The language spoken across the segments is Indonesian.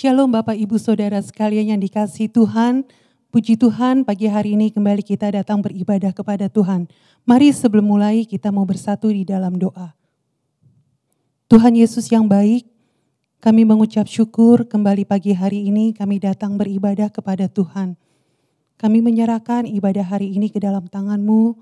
Shalom Bapak Ibu Saudara sekalian yang dikasihi Tuhan. Puji Tuhan, pagi hari ini kembali kita datang beribadah kepada Tuhan. Mari sebelum mulai kita mau bersatu di dalam doa. Tuhan Yesus yang baik, kami mengucap syukur kembali pagi hari ini kami datang beribadah kepada Tuhan. Kami menyerahkan ibadah hari ini ke dalam tangan-Mu,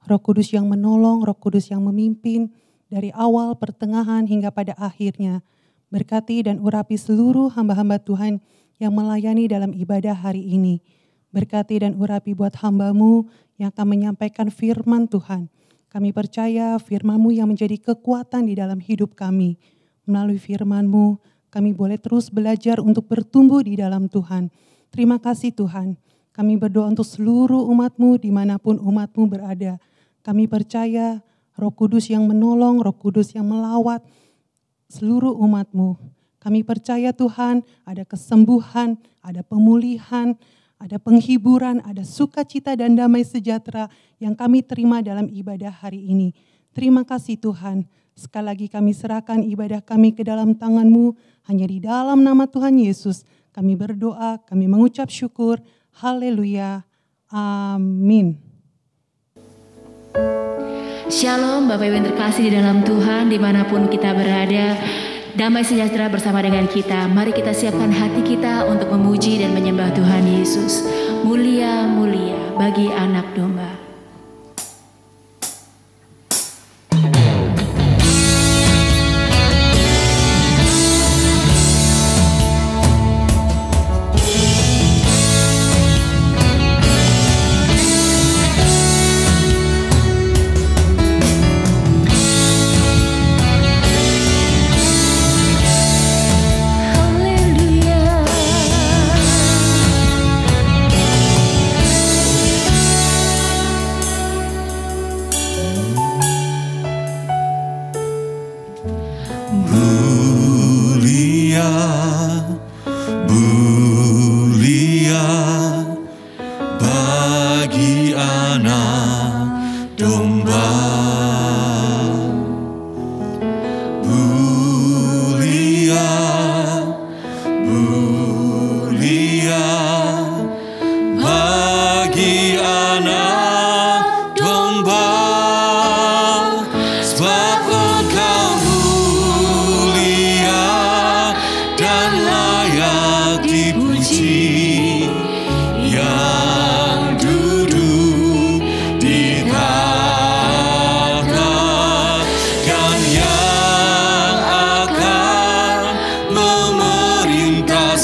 Roh Kudus yang menolong, Roh Kudus yang memimpin dari awal, pertengahan hingga pada akhirnya. Berkati dan urapi seluruh hamba-hamba Tuhan yang melayani dalam ibadah hari ini. Berkati dan urapi buat hamba-Mu yang akan menyampaikan firman Tuhan. Kami percaya firman-Mu yang menjadi kekuatan di dalam hidup kami. Melalui firman-Mu, kami boleh terus belajar untuk bertumbuh di dalam Tuhan. Terima kasih Tuhan. Kami berdoa untuk seluruh umat-Mu dimanapun umat-Mu berada. Kami percaya Roh Kudus yang menolong, Roh Kudus yang melawat, seluruh umat-Mu. Kami percaya Tuhan ada kesembuhan, ada pemulihan, ada penghiburan, ada sukacita dan damai sejahtera yang kami terima dalam ibadah hari ini. Terima kasih Tuhan. Sekali lagi kami serahkan ibadah kami ke dalam tangan-Mu. Hanya di dalam nama Tuhan Yesus kami berdoa, kami mengucap syukur. Haleluya. Amin. Shalom Bapak Ibu yang terkasih di dalam Tuhan, dimanapun kita berada, damai sejahtera bersama dengan kita. Mari kita siapkan hati kita untuk memuji dan menyembah Tuhan Yesus. Mulia, mulia bagi anak domba.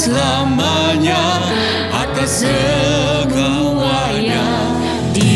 Selamanya atas segala yang di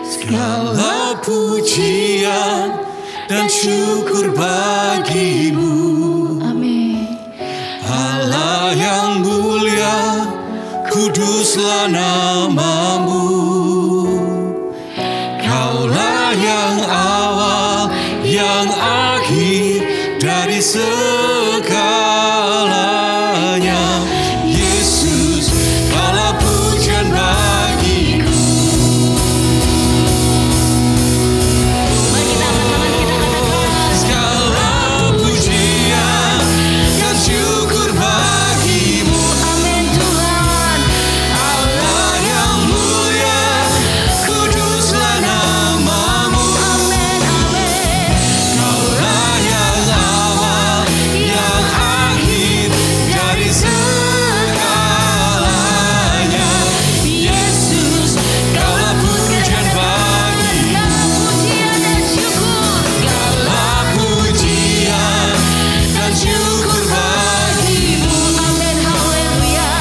Segala pujian dan syukur bagimu. Amin. Allah yang mulia, kuduslah namamu. Kaulah yang awal, yang akhir dari segalanya. Yesus, kaulah pujian bagiku. Mari kita angkat tangan, kita katakan. Segala pujian dan syukur bagimu. Amin Tuhan. Allah yang mulia, kuduslah namamu. Amin, amin. Kaulah yang awal, yang akhir dari segalanya. Yesus, kaulah pujian bagimu. Pujian dan syukur. Kaulah pujian dan syukur bagimu. Amin, haleluya.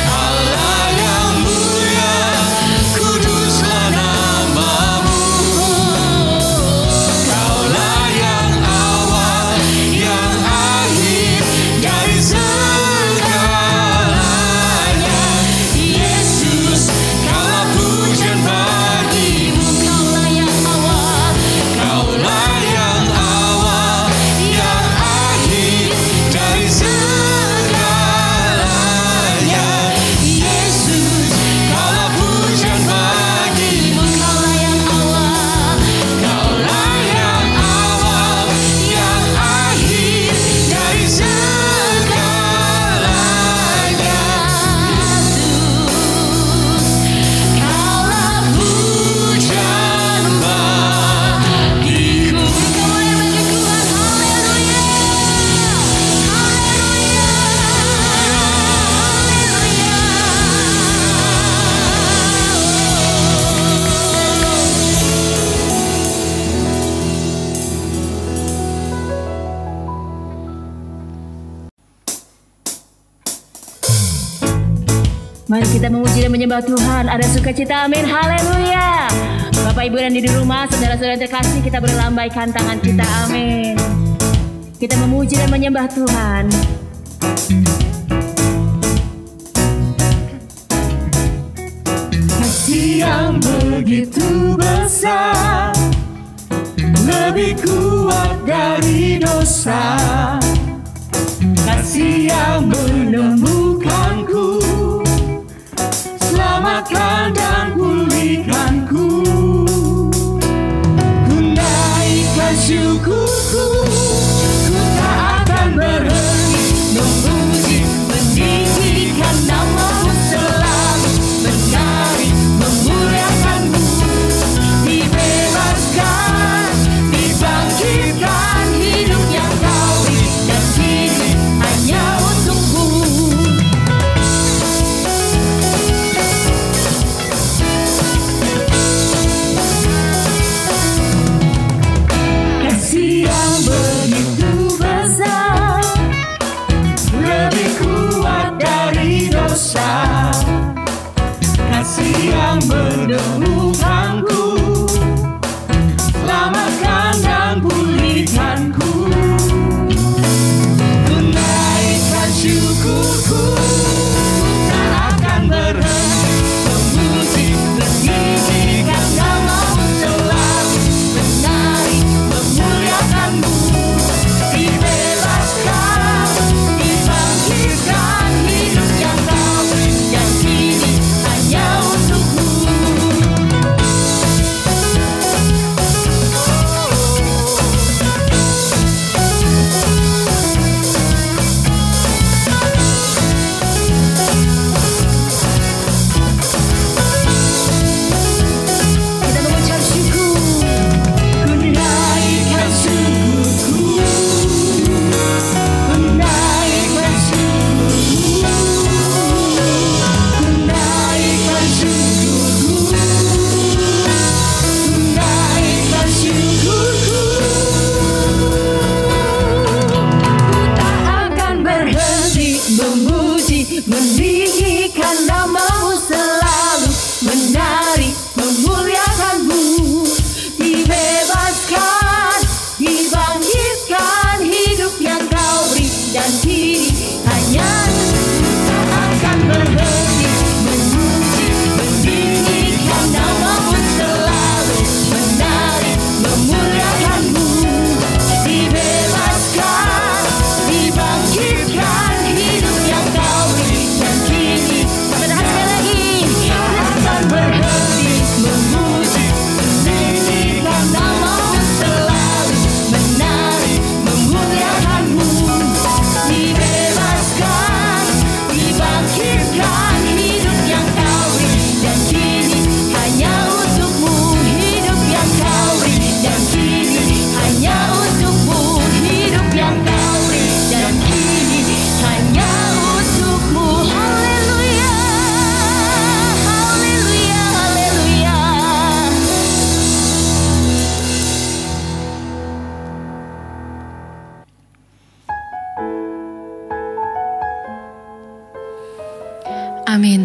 Allah yang mulia, kuduslah namamu. Kaulah yang awal, yang akhir dari segalanya. Yesus, kaulah pujian bagimu. Kaulah yang awal. Kaulah yang awal, yang akhir dari segalanya. Yesus, kaulah pujian bagimu. Kaulah yang awal. Kaulah yang awal, yang akhir dari segalanya. Kaulah pujian bagiku. Kaulah yang bagi Tuhan. Haleluya. Mari kita memuji dan menyembah Tuhan. Ada sukacita, amin, haleluya. Bapak Ibu dan di rumah, saudara-saudara terkasih, kita berlambaikan tangan kita, amin. Kita memuji dan menyembah Tuhan. Kasih yang begitu besar, lebih kuat dari dosa. Kasih yang menemukanku, selamatkan dan pulihkanku. Ku naikkan syukurku, ku tak akan berhenti memuji, meninggikan namamu selalu, menari, memuliakanmu. Dibebaskan, dibangkitkan, hidup yang kau beri, dan kini hanya untukmu. Kasih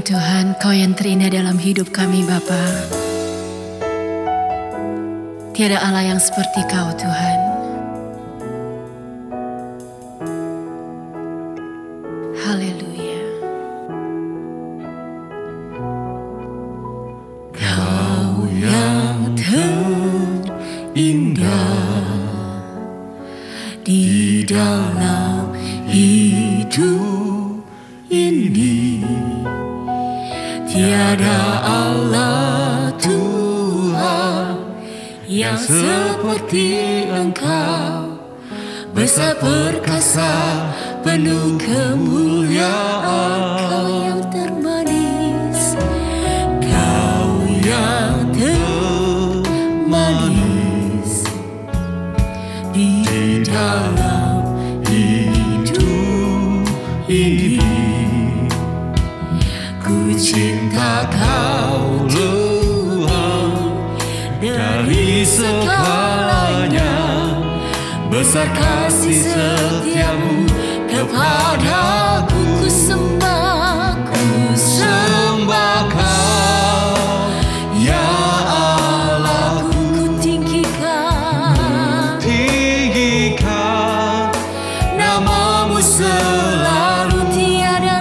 Tuhan, Kau yang terindah dalam hidup kami Bapa. Tiada Allah yang seperti Kau Tuhan. Haleluya. Kau yang terindah di dalam hidup ini, tiada Allah Tuhan yang seperti Engkau, besar perkasa penuh kemuliaan. Kau yang termanis, Kau yang termanis di dalam hidup ini. Ku cinta Kau Tuhan dari segalanya, besar kasih setiamu kepadaku. Ku sembah Kau, ya Allahku. Ku tinggikan namamu selalu, tiada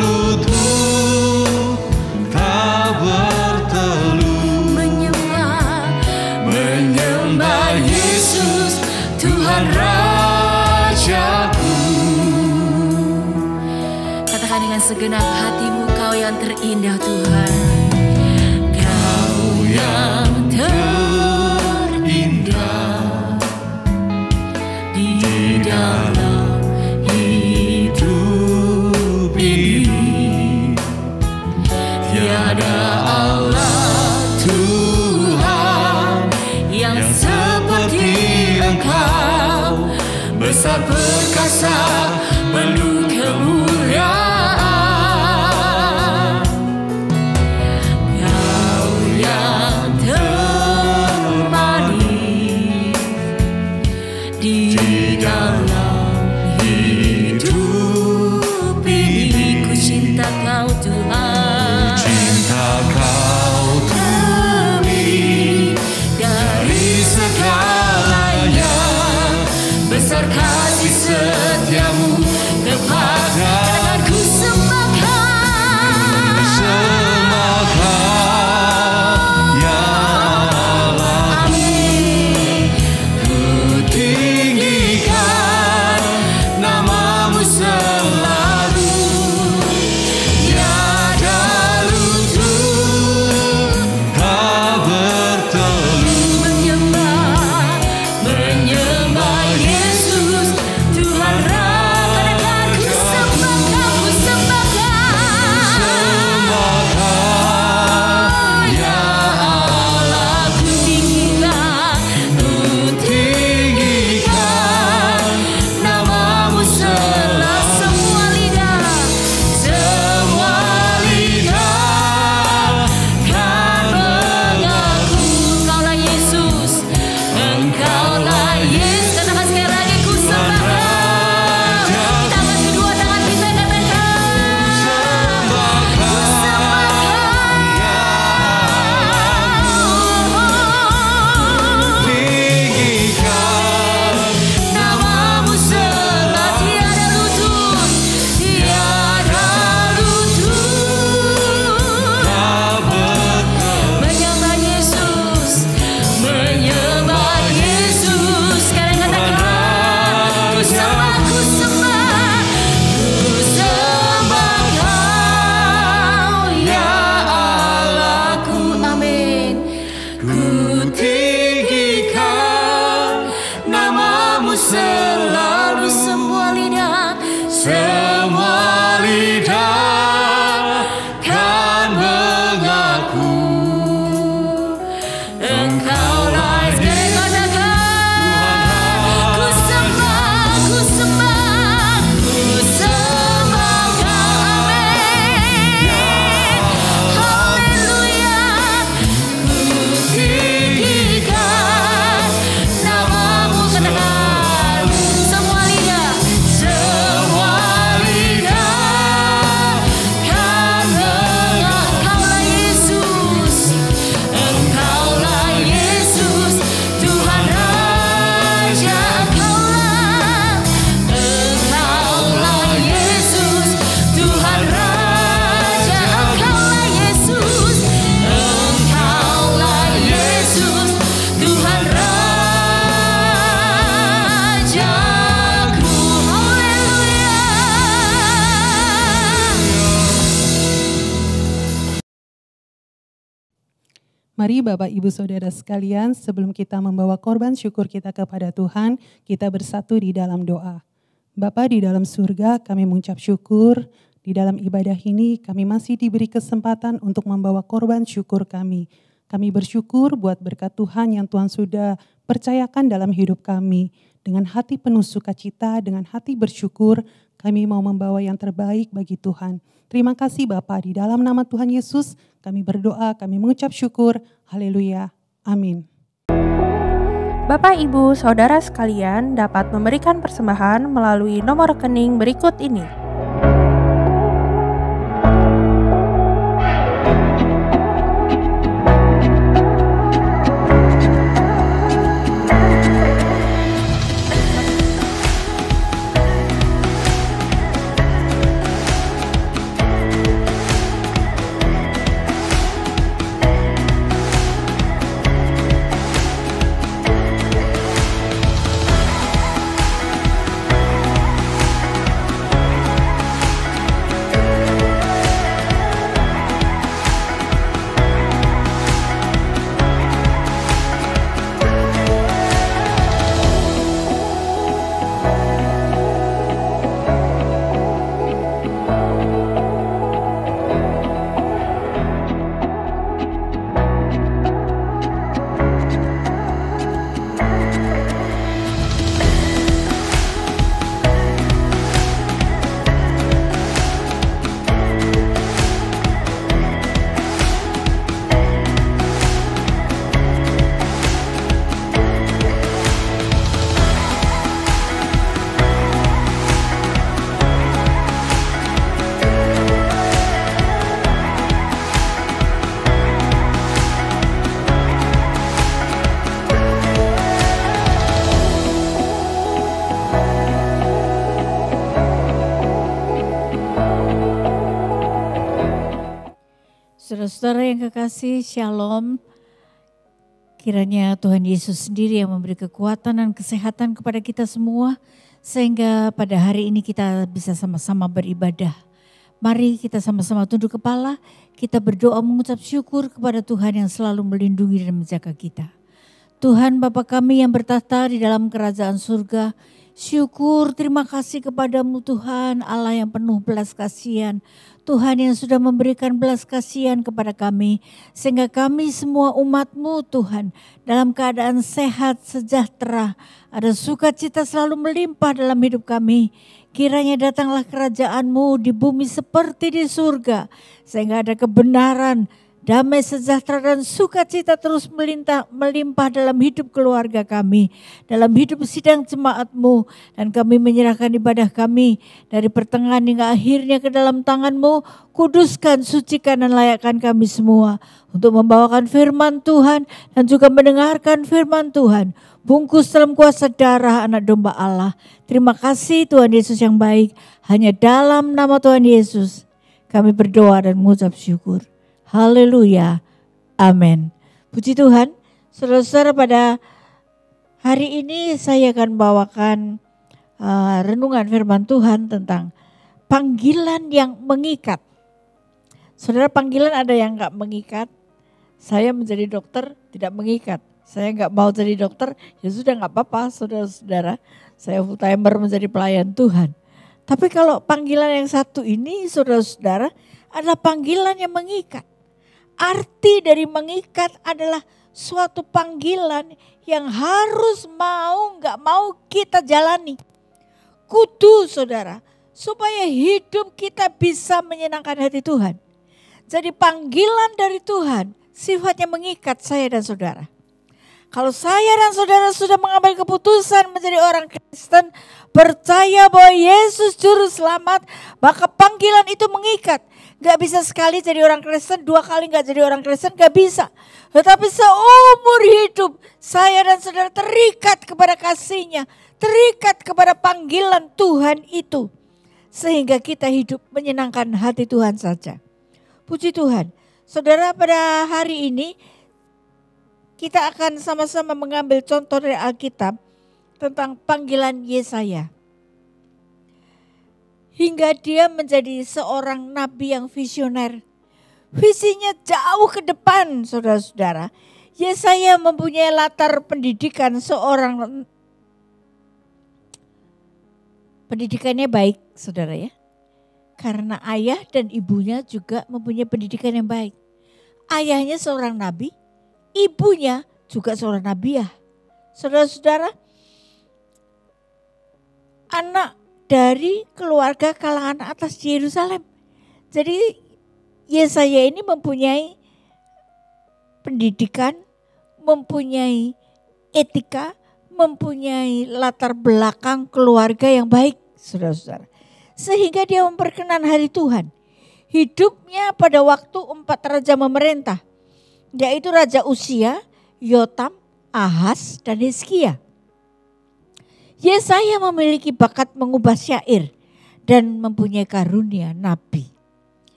lutut tak bertelut menyembah Yesus Tuhan Rajaku. Katakan dengan segenap hatimu, Kau yang terindah Tuhan. Kau yang terindah di dalam hidup ini, tiada Allah Tuhan yang seperti Engkau, besar perkasa penuh kemuliaan. Kau yang termanis di dalam hidup ini. Ku cinta Kau Tuhan. Cinta Kau lebih dari segalanya, besar kasih setiamu kepada Mari Bapak Ibu Saudara sekalian, sebelum kita membawa korban syukur kita kepada Tuhan, kita bersatu di dalam doa. Bapa di dalam surga, kami mengucap syukur. Di dalam ibadah ini kami masih diberi kesempatan untuk membawa korban syukur kami. Kami bersyukur buat berkat Tuhan yang Tuhan sudah percayakan dalam hidup kami. Dengan hati penuh sukacita, dengan hati bersyukur, kami mau membawa yang terbaik bagi Tuhan. Terima kasih Bapa, di dalam nama Tuhan Yesus kami berdoa, kami mengucap syukur. Haleluya. Amin. Bapak, Ibu, Saudara sekalian dapat memberikan persembahan melalui nomor rekening berikut ini. Saudara-saudara yang kekasih, Shalom. Kiranya Tuhan Yesus sendiri yang memberi kekuatan dan kesehatan kepada kita semua, sehingga pada hari ini kita bisa sama-sama beribadah. Mari kita sama-sama tunduk kepala, kita berdoa mengucap syukur kepada Tuhan yang selalu melindungi dan menjaga kita. Tuhan Bapa kami yang bertahta di dalam kerajaan surga, syukur terima kasih kepadamu Tuhan Allah yang penuh belas kasihan. Tuhan yang sudah memberikan belas kasihan kepada kami, sehingga kami semua umat-Mu Tuhan dalam keadaan sehat, sejahtera, ada sukacita selalu melimpah dalam hidup kami. Kiranya datanglah kerajaan-Mu di bumi seperti di surga, sehingga ada kebenaran, damai sejahtera dan sukacita terus melimpah dalam hidup keluarga kami, dalam hidup sidang jemaat-Mu, dan kami menyerahkan ibadah kami dari pertengahan hingga akhirnya ke dalam tangan-Mu. Kuduskan, sucikan dan layakkan kami semua untuk membawakan firman Tuhan dan juga mendengarkan firman Tuhan. Bungkus dalam kuasa darah anak domba Allah. Terima kasih Tuhan Yesus yang baik. Hanya dalam nama Tuhan Yesus kami berdoa dan mengucap syukur. Haleluya, amin. Puji Tuhan, saudara-saudara, pada hari ini saya akan bawakan renungan firman Tuhan tentang panggilan yang mengikat. Saudara, panggilan ada yang gak mengikat. Saya menjadi dokter tidak mengikat. Saya gak mau jadi dokter, ya sudah gak apa-apa saudara-saudara. Saya full timer menjadi pelayan Tuhan. Tapi kalau panggilan yang satu ini saudara-saudara adalah panggilan yang mengikat. Arti dari mengikat adalah suatu panggilan yang harus mau gak mau kita jalani. Kudu saudara, supaya hidup kita bisa menyenangkan hati Tuhan. Jadi panggilan dari Tuhan sifatnya mengikat saya dan saudara. Kalau saya dan saudara sudah mengambil keputusan menjadi orang Kristen, percaya bahwa Yesus juru selamat, maka panggilan itu mengikat. Gak bisa sekali jadi orang Kristen, 2 kali gak jadi orang Kristen, gak bisa. Tetapi seumur hidup saya dan saudara terikat kepada kasih-Nya, terikat kepada panggilan Tuhan itu. Sehingga kita hidup menyenangkan hati Tuhan saja. Puji Tuhan. Saudara, pada hari ini kita akan sama-sama mengambil contoh dari Alkitab tentang panggilan Yesaya. Hingga dia menjadi seorang nabi yang visioner. Visinya jauh ke depan, saudara-saudara. Yesaya mempunyai latar pendidikan seorang, pendidikannya baik, saudara ya. Karena ayah dan ibunya juga mempunyai pendidikan yang baik. Ayahnya seorang nabi, ibunya juga seorang nabiah. Saudara-saudara, anak dari keluarga kalangan atas di Yerusalem. Jadi Yesaya ini mempunyai pendidikan, mempunyai etika, mempunyai latar belakang keluarga yang baik, saudara-saudara. Sehingga dia memperkenan hari Tuhan. Hidupnya pada waktu 4 raja memerintah, yaitu Raja Uzia, Yotam, Ahaz, dan Hizkia. Yesaya memiliki bakat mengubah syair dan mempunyai karunia nabi.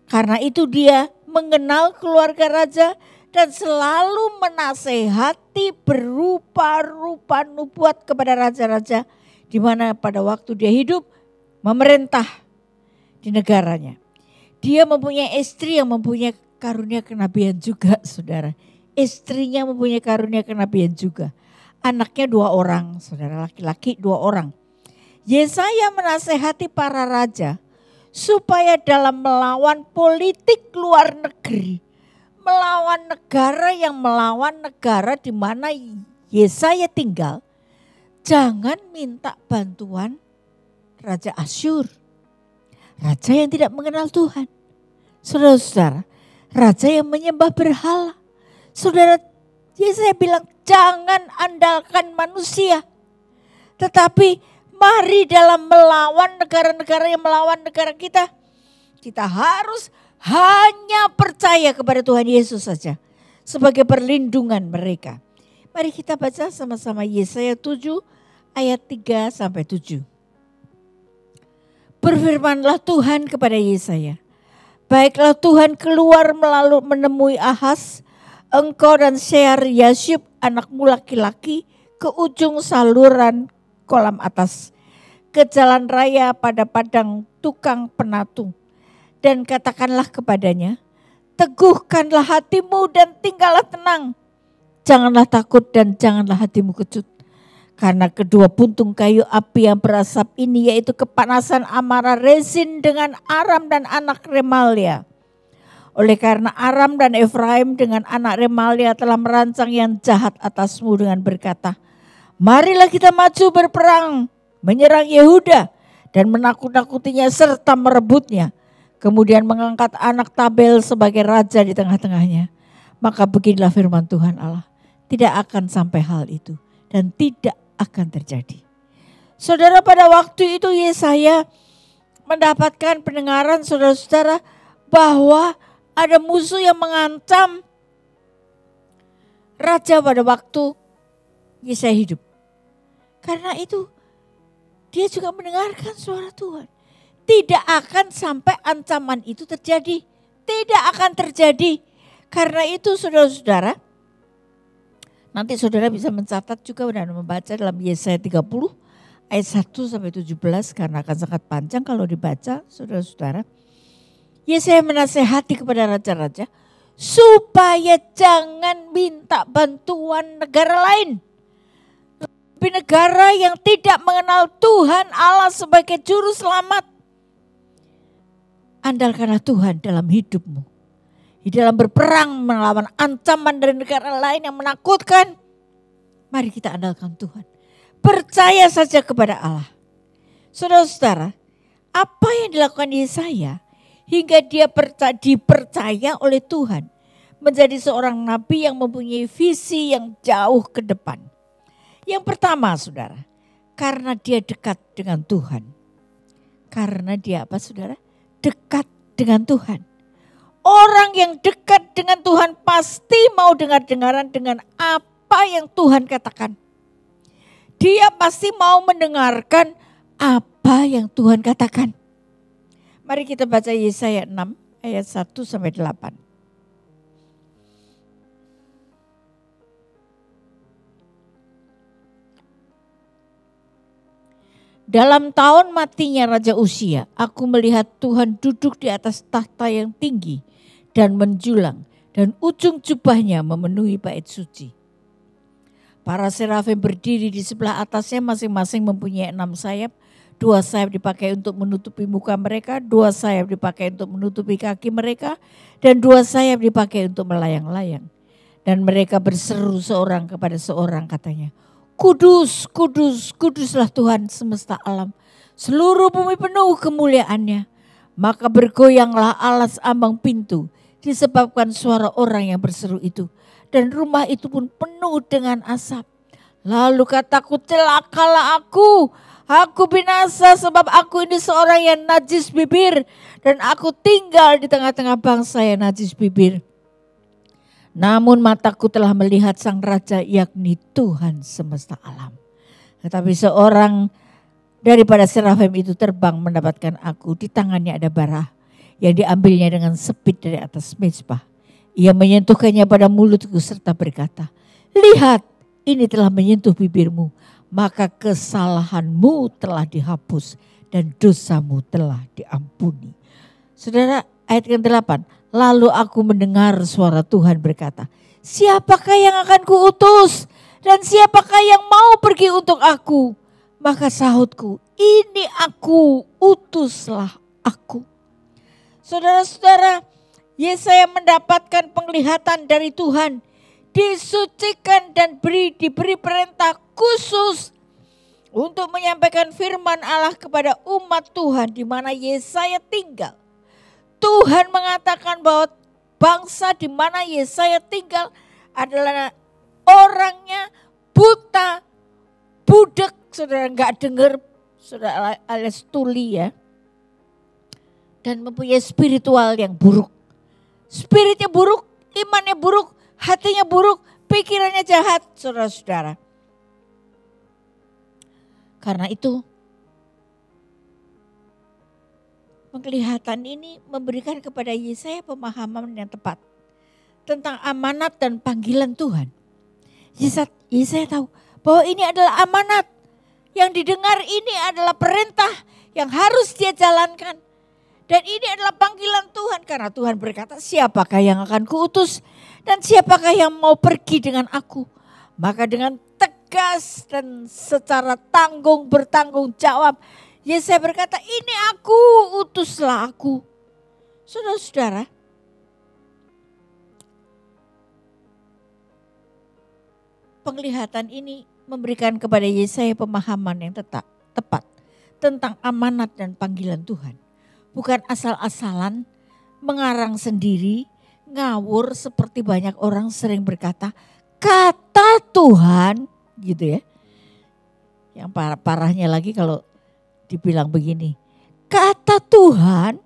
Karena itu dia mengenal keluarga raja dan selalu menasehati berupa-rupa nubuat kepada raja-raja di mana pada waktu dia hidup memerintah di negaranya. Dia mempunyai istri yang mempunyai karunia kenabian juga, saudara. Istrinya mempunyai karunia kenabian juga. Anaknya 2 orang, saudara, laki-laki 2 orang. Yesaya menasehati para raja supaya dalam melawan politik luar negeri, melawan negara yang melawan negara di mana Yesaya tinggal, jangan minta bantuan Raja Asyur, raja yang tidak mengenal Tuhan. Saudara-saudara, raja yang menyembah berhala. Saudara, Yesaya bilang jangan andalkan manusia, tetapi mari dalam melawan negara-negara yang melawan negara kita, kita harus hanya percaya kepada Tuhan Yesus saja sebagai perlindungan mereka. Mari kita baca sama-sama Yesaya 7 ayat 3 sampai 7. Berfirmanlah Tuhan kepada Yesaya, baiklah Tuhan keluar menemui Ahaz, engkau dan Shear-Yashub anakmu laki-laki ke ujung saluran kolam atas, ke jalan raya pada padang tukang penatu. Dan katakanlah kepadanya, teguhkanlah hatimu dan tinggallah tenang. Janganlah takut dan janganlah hatimu kecut. Karena kedua puntung kayu api yang berasap ini, yaitu kepanasan amarah Rezin dengan Aram dan anak Remalia. Oleh karena Aram dan Efraim dengan anak Remalia telah merancang yang jahat atasmu dengan berkata, marilah kita maju berperang, menyerang Yehuda dan menakut-nakutinya serta merebutnya. Kemudian mengangkat anak Tabel sebagai raja di tengah-tengahnya. Maka beginilah firman Tuhan Allah, tidak akan sampai hal itu dan tidak akan terjadi. Saudara, pada waktu itu Yesaya mendapatkan pendengaran, saudara-saudara, bahwa ada musuh yang mengancam raja pada waktu Yesaya hidup. Karena itu dia juga mendengarkan suara Tuhan. Tidak akan sampai ancaman itu terjadi. Tidak akan terjadi. Karena itu saudara-saudara, nanti saudara bisa mencatat juga dan membaca dalam Yesaya 30 ayat 1 sampai 17 karena akan sangat panjang kalau dibaca, saudara-saudara. Yesaya menasehati kepada raja-raja supaya jangan minta bantuan negara lain. Tapi negara yang tidak mengenal Tuhan Allah sebagai juru selamat. Andalkanlah Tuhan dalam hidupmu. Di dalam berperang melawan ancaman dari negara lain yang menakutkan. Mari kita andalkan Tuhan. Percaya saja kepada Allah. Saudara-saudara, apa yang dilakukan Yesaya hingga dia dipercaya oleh Tuhan menjadi seorang nabi yang mempunyai visi yang jauh ke depan. Yang pertama, saudara, karena dia dekat dengan Tuhan. Karena dia apa, saudara? Dekat dengan Tuhan. Orang yang dekat dengan Tuhan pasti mau dengar-dengaran dengan apa yang Tuhan katakan. Dia pasti mau mendengarkan apa yang Tuhan katakan. Mari kita baca Yesaya 6 ayat 1 sampai 8. Dalam tahun matinya Raja Uzia, aku melihat Tuhan duduk di atas tahta yang tinggi dan menjulang, dan ujung jubahnya memenuhi bait suci. Para serafim berdiri di sebelah atasnya, masing-masing mempunyai 6 sayap. 2 sayap dipakai untuk menutupi muka mereka, 2 sayap dipakai untuk menutupi kaki mereka, dan 2 sayap dipakai untuk melayang-layang. Dan mereka berseru seorang kepada seorang, katanya, Kudus, kudus, kuduslah Tuhan semesta alam. Seluruh bumi penuh kemuliaannya. Maka bergoyanglah alas ambang pintu disebabkan suara orang yang berseru itu. Dan rumah itu pun penuh dengan asap. Lalu kataku, celakalah aku binasa sebab aku ini seorang yang najis bibir. Dan aku tinggal di tengah-tengah bangsa yang najis bibir. Namun mataku telah melihat sang raja, yakni Tuhan semesta alam. Tetapi seorang daripada serafim itu terbang mendapatkan aku. Di tangannya ada bara yang diambilnya dengan sepit dari atas mezbah. Ia menyentuhkannya pada mulutku serta berkata, lihat, ini telah menyentuh bibirmu, maka kesalahanmu telah dihapus dan dosamu telah diampuni. Saudara, ayat ke-8. Lalu aku mendengar suara Tuhan berkata, siapakah yang akan kuutus dan siapakah yang mau pergi untuk aku? Maka sahutku, ini aku, utuslah aku. Saudara-saudara, Yesaya mendapatkan penglihatan dari Tuhan, disucikan dan diberi perintah khusus untuk menyampaikan firman Allah kepada umat Tuhan di mana Yesaya tinggal. Tuhan mengatakan bahwa bangsa di mana Yesaya tinggal adalah orangnya buta, budek, saudara nggak dengar, saudara alias tuli ya. Dan mempunyai spiritual yang buruk. Spiritnya buruk, imannya buruk, hatinya buruk, pikirannya jahat, saudara-saudara. Karena itu, penglihatan ini memberikan kepada Yesaya pemahaman yang tepat tentang amanat dan panggilan Tuhan. Yesaya tahu bahwa ini adalah amanat, yang didengar ini adalah perintah yang harus dia jalankan. Dan ini adalah panggilan Tuhan karena Tuhan berkata, siapakah yang akan kuutus dan siapakah yang mau pergi dengan aku. Maka dengan tegas dan secara bertanggung jawab, Yesaya berkata, ini aku, utuslah aku. Saudara-saudara, penglihatan ini memberikan kepada Yesaya pemahaman yang tepat tentang amanat dan panggilan Tuhan. Bukan asal-asalan, mengarang sendiri, ngawur seperti banyak orang sering berkata, kata Tuhan, gitu ya. Yang parahnya lagi kalau dibilang begini, kata Tuhan,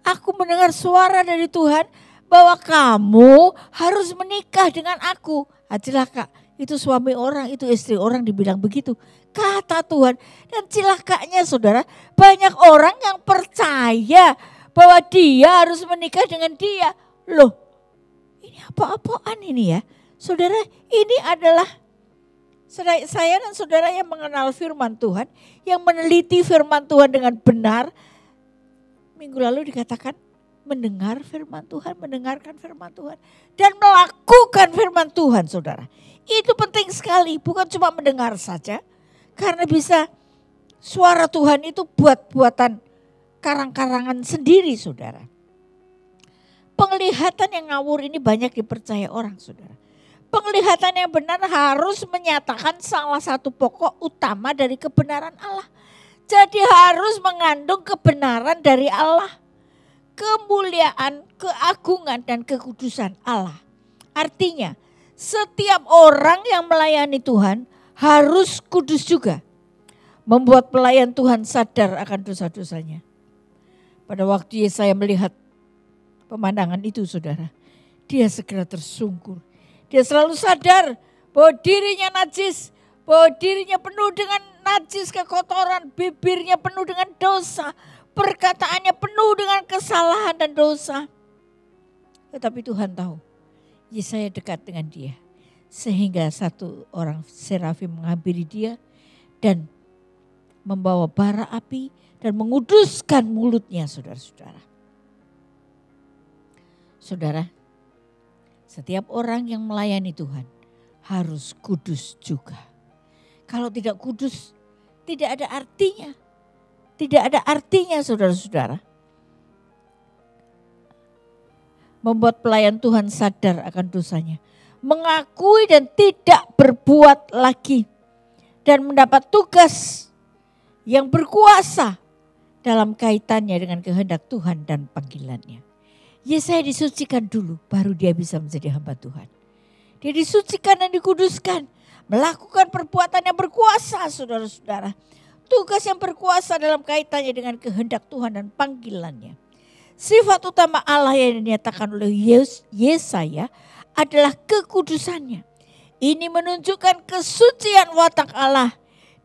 aku mendengar suara dari Tuhan bahwa kamu harus menikah dengan aku. Celaka, itu suami orang, itu istri orang dibilang begitu. Kata Tuhan. Dan celakanya saudara, banyak orang yang percaya bahwa dia harus menikah dengan dia. Loh, ini apa-apaan ini ya? Saudara, ini adalah saya dan saudara yang mengenal firman Tuhan, yang meneliti firman Tuhan dengan benar. Minggu lalu dikatakan mendengar firman Tuhan, mendengarkan firman Tuhan, dan melakukan firman Tuhan, saudara. Itu penting sekali, bukan cuma mendengar saja, karena bisa suara Tuhan itu buat-buatan karang-karangan sendiri, saudara. Penglihatan yang ngawur ini banyak dipercaya orang, saudara. Penglihatan yang benar harus menyatakan salah satu pokok utama dari kebenaran Allah. Jadi harus mengandung kebenaran dari Allah. Kemuliaan, keagungan, dan kekudusan Allah. Artinya, setiap orang yang melayani Tuhan harus kudus juga. Membuat pelayan Tuhan sadar akan dosa-dosanya. Pada waktu Yesaya melihat pemandangan itu, saudara, dia segera tersungkur. Dia selalu sadar bahwa dirinya najis, bahwa dirinya penuh dengan najis, kekotoran, bibirnya penuh dengan dosa, perkataannya penuh dengan kesalahan dan dosa. Tetapi Tuhan tahu, Yesaya dekat dengan dia. Sehingga satu orang serafim menghampiri dia dan membawa bara api dan menguduskan mulutnya, saudara-saudara. Saudara, setiap orang yang melayani Tuhan harus kudus juga. Kalau tidak kudus, tidak ada artinya. Tidak ada artinya saudara-saudara. Membuat pelayan Tuhan sadar akan dosanya. Mengakui dan tidak berbuat lagi. Dan mendapat tugas yang berkuasa dalam kaitannya dengan kehendak Tuhan dan panggilannya. Yesaya disucikan dulu, baru dia bisa menjadi hamba Tuhan. Dia disucikan dan dikuduskan. Melakukan perbuatan yang berkuasa saudara-saudara. Tugas yang berkuasa dalam kaitannya dengan kehendak Tuhan dan panggilannya. Sifat utama Allah yang dinyatakan oleh Yesaya adalah kekudusannya. Ini menunjukkan kesucian watak Allah.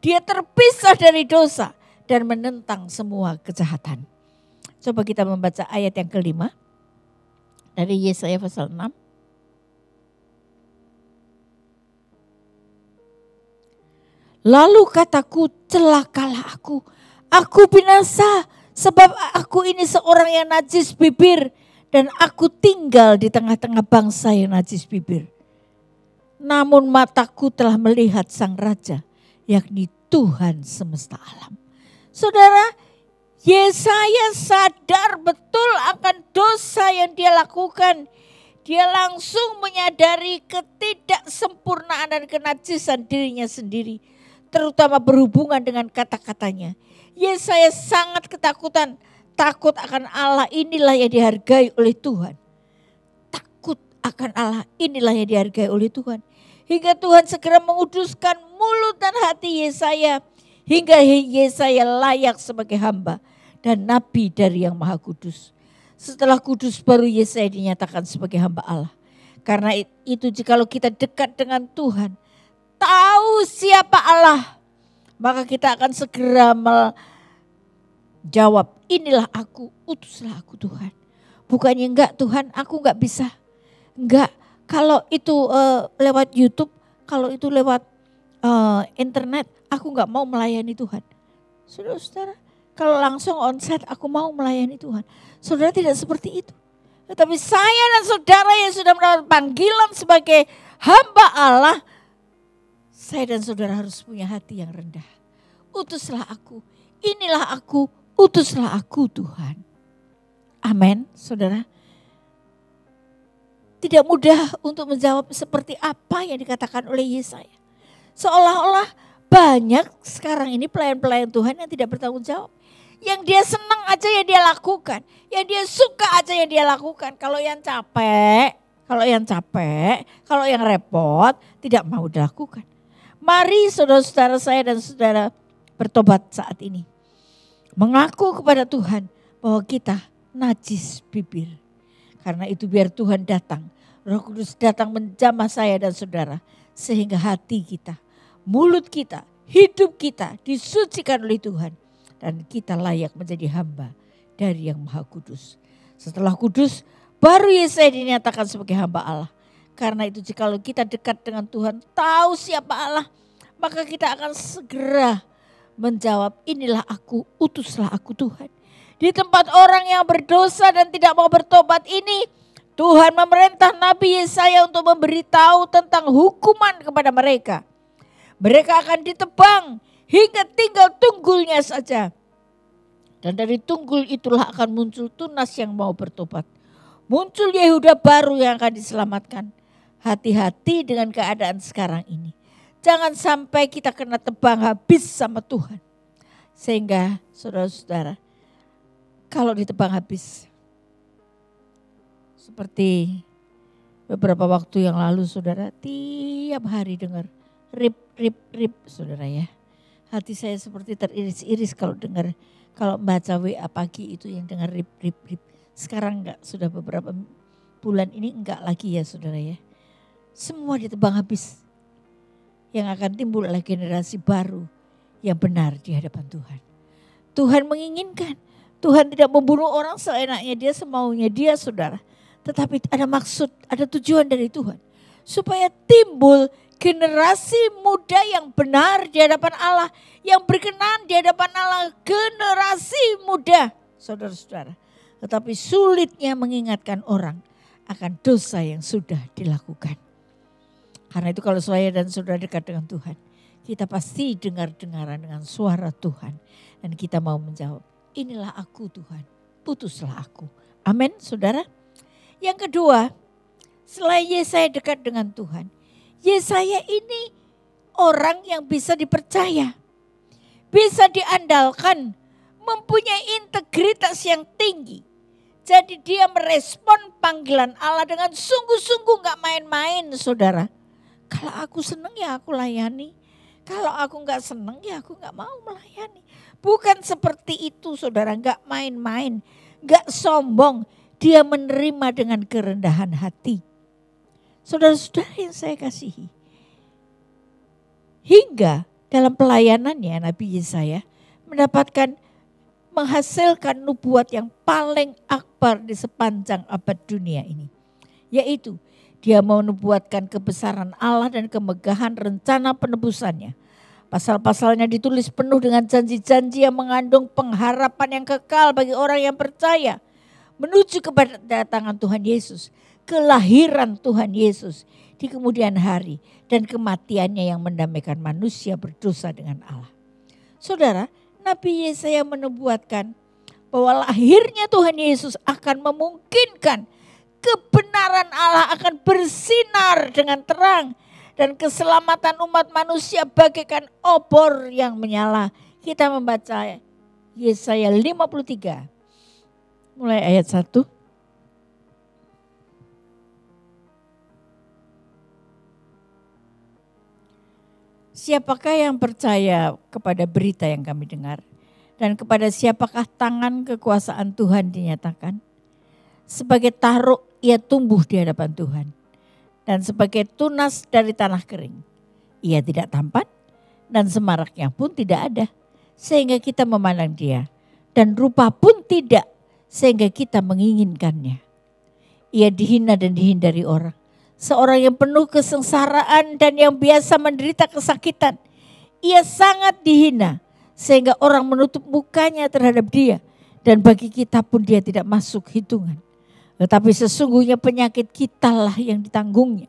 Dia terpisah dari dosa dan menentang semua kejahatan. Coba kita membaca ayat yang kelima dari Yesaya pasal 6. Lalu kataku, celakalah aku binasa sebab aku ini seorang yang najis bibir dan aku tinggal di tengah-tengah bangsa yang najis bibir. Namun mataku telah melihat Sang Raja, yakni Tuhan semesta alam. Saudara, Yesaya sadar betul akan dosa yang dia lakukan. Dia langsung menyadari ketidaksempurnaan dan kenajisan dirinya sendiri. Terutama berhubungan dengan kata-katanya. Yesaya sangat ketakutan. Takut akan Allah inilah yang dihargai oleh Tuhan. Takut akan Allah inilah yang dihargai oleh Tuhan. Hingga Tuhan segera menguduskan mulut dan hati Yesaya. Hingga Yesaya layak sebagai hamba dan nabi dari yang maha kudus. Setelah kudus baru Yesaya dinyatakan sebagai hamba Allah. Karena itu jikalau kita dekat dengan Tuhan, tahu siapa Allah, maka kita akan segera menjawab, inilah aku, utuslah aku Tuhan. Bukannya enggak Tuhan, aku enggak bisa. Enggak, kalau itu lewat YouTube, kalau itu lewat internet, aku enggak mau melayani Tuhan. Saudara-saudara, kalau langsung onsite aku mau melayani Tuhan. Saudara tidak seperti itu. Tetapi saya dan saudara yang sudah mendapat panggilan sebagai hamba Allah, saya dan saudara harus punya hati yang rendah. Utuslah aku, inilah aku, utuslah aku Tuhan. Amin, saudara. Tidak mudah untuk menjawab seperti apa yang dikatakan oleh Yesaya. Seolah-olah banyak sekarang ini pelayan-pelayan Tuhan yang tidak bertanggung jawab. Yang dia senang aja yang dia lakukan. Yang dia suka aja yang dia lakukan. Kalau yang capek, kalau yang repot tidak mau dilakukan. Mari saudara-saudara saya dan saudara bertobat saat ini. Mengaku kepada Tuhan bahwa kita najis bibir. Karena itu biar Tuhan datang. Roh Kudus datang menjamah saya dan saudara. Sehingga hati kita, mulut kita, hidup kita disucikan oleh Tuhan. Dan kita layak menjadi hamba dari yang maha kudus. Setelah kudus baru Yesaya dinyatakan sebagai hamba Allah. Karena itu jikalau kita dekat dengan Tuhan, tahu siapa Allah, maka kita akan segera menjawab, inilah aku, utuslah aku Tuhan. Di tempat orang yang berdosa dan tidak mau bertobat ini, Tuhan memerintah Nabi Yesaya untuk memberitahu tentang hukuman kepada mereka. Mereka akan ditebang hingga tinggal tunggulnya saja. Dan dari tunggul itulah akan muncul tunas yang mau bertobat. Muncul Yehuda baru yang akan diselamatkan. Hati-hati dengan keadaan sekarang ini. Jangan sampai kita kena tebang habis sama Tuhan. Sehingga saudara-saudara, kalau ditebang habis, seperti beberapa waktu yang lalu saudara, tiap hari dengar rip saudara ya. Hati saya seperti teriris-iris kalau dengar, kalau baca WA pagi itu yang dengar rip. Sekarang enggak, sudah beberapa bulan ini enggak lagi ya saudara ya. Semua ditebang habis. Yang akan timbul adalah generasi baru yang benar di hadapan Tuhan. Tuhan menginginkan, Tuhan tidak membunuh orang seenaknya dia, semaunya dia saudara. Tetapi ada maksud, ada tujuan dari Tuhan. Supaya timbul generasi muda yang benar di hadapan Allah. Yang berkenan di hadapan Allah, generasi muda saudara-saudara. Tetapi sulitnya mengingatkan orang akan dosa yang sudah dilakukan. Karena itu kalau saya dan saudara dekat dengan Tuhan, kita pasti dengar-dengaran dengan suara Tuhan. Dan kita mau menjawab, inilah aku Tuhan, putuslah aku. Amin saudara. Yang kedua, selain Yesaya dekat dengan Tuhan, Yesaya ini orang yang bisa dipercaya, bisa diandalkan, mempunyai integritas yang tinggi. Jadi dia merespon panggilan Allah dengan sungguh-sungguh gak main-main saudara. Kalau aku senang ya aku layani. Kalau aku gak senang ya aku gak mau melayani. Bukan seperti itu saudara, gak main-main, gak sombong. Dia menerima dengan kerendahan hati. Saudara-saudara yang saya kasihi. Hingga dalam pelayanannya Nabi Yesaya menghasilkan nubuat yang paling akbar di sepanjang abad dunia ini. Yaitu dia mau menubuatkan kebesaran Allah dan kemegahan rencana penebusannya. Pasal-pasalnya ditulis penuh dengan janji-janji yang mengandung pengharapan yang kekal bagi orang yang percaya. Menuju kepada kedatangan Tuhan Yesus, kelahiran Tuhan Yesus di kemudian hari. Dan kematiannya yang mendamaikan manusia berdosa dengan Allah. Saudara, Nabi Yesaya menubuatkan bahwa lahirnya Tuhan Yesus akan memungkinkan kebenaran Allah akan bersinar dengan terang. Dan keselamatan umat manusia bagaikan obor yang menyala. Kita membaca Yesaya 53 mulai ayat 1. Siapakah yang percaya kepada berita yang kami dengar? Dan kepada siapakah tangan kekuasaan Tuhan dinyatakan? Sebagai taruk ia tumbuh di hadapan Tuhan. Dan sebagai tunas dari tanah kering. Ia tidak tampan dan semaraknya pun tidak ada. Sehingga kita memandang dia. Dan rupa pun tidak sehingga kita menginginkannya. Ia dihina dan dihindari orang. Seorang yang penuh kesengsaraan dan yang biasa menderita kesakitan. Ia sangat dihina sehingga orang menutup mukanya terhadap dia. Dan bagi kita pun dia tidak masuk hitungan. Tetapi sesungguhnya penyakit kitalah yang ditanggungnya.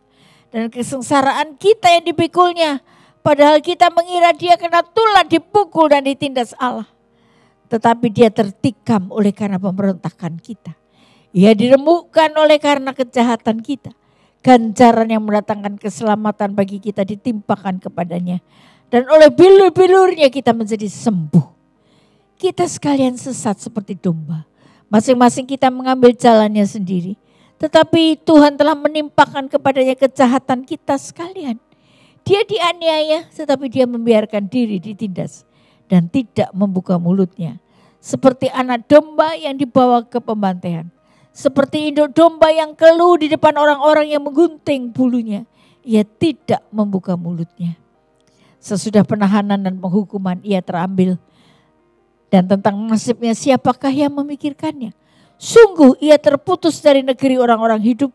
Dan kesengsaraan kita yang dipikulnya. Padahal kita mengira dia kena tulah, dipukul dan ditindas Allah. Tetapi dia tertikam oleh karena pemberontakan kita. Ia diremukkan oleh karena kejahatan kita. Ganjaran yang mendatangkan keselamatan bagi kita ditimpakan kepadanya. Dan oleh bilur-bilurnya kita menjadi sembuh. Kita sekalian sesat seperti domba. Masing-masing kita mengambil jalannya sendiri. Tetapi Tuhan telah menimpakan kepadanya kejahatan kita sekalian. Dia dianiaya tetapi dia membiarkan diri ditindas. Dan tidak membuka mulutnya. Seperti anak domba yang dibawa ke pembantaian. Seperti induk domba yang keluh di depan orang-orang yang menggunting bulunya. Ia tidak membuka mulutnya. Sesudah penahanan dan penghukuman ia terambil. Dan tentang nasibnya siapakah yang memikirkannya? Sungguh ia terputus dari negeri orang-orang hidup.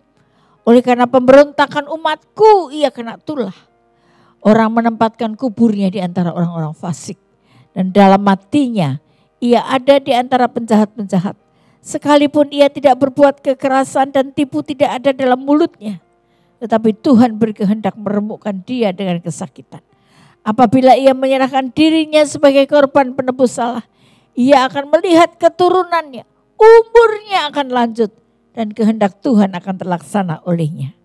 Oleh karena pemberontakan umatku ia kena tulah. Orang menempatkan kuburnya di antara orang-orang fasik. Dan dalam matinya ia ada di antara penjahat-penjahat. Sekalipun ia tidak berbuat kekerasan dan tipu tidak ada dalam mulutnya. Tetapi Tuhan berkehendak meremukkan dia dengan kesakitan. Apabila ia menyerahkan dirinya sebagai korban penebus salah. Ia akan melihat keturunannya. Umurnya akan lanjut. Dan kehendak Tuhan akan terlaksana olehnya.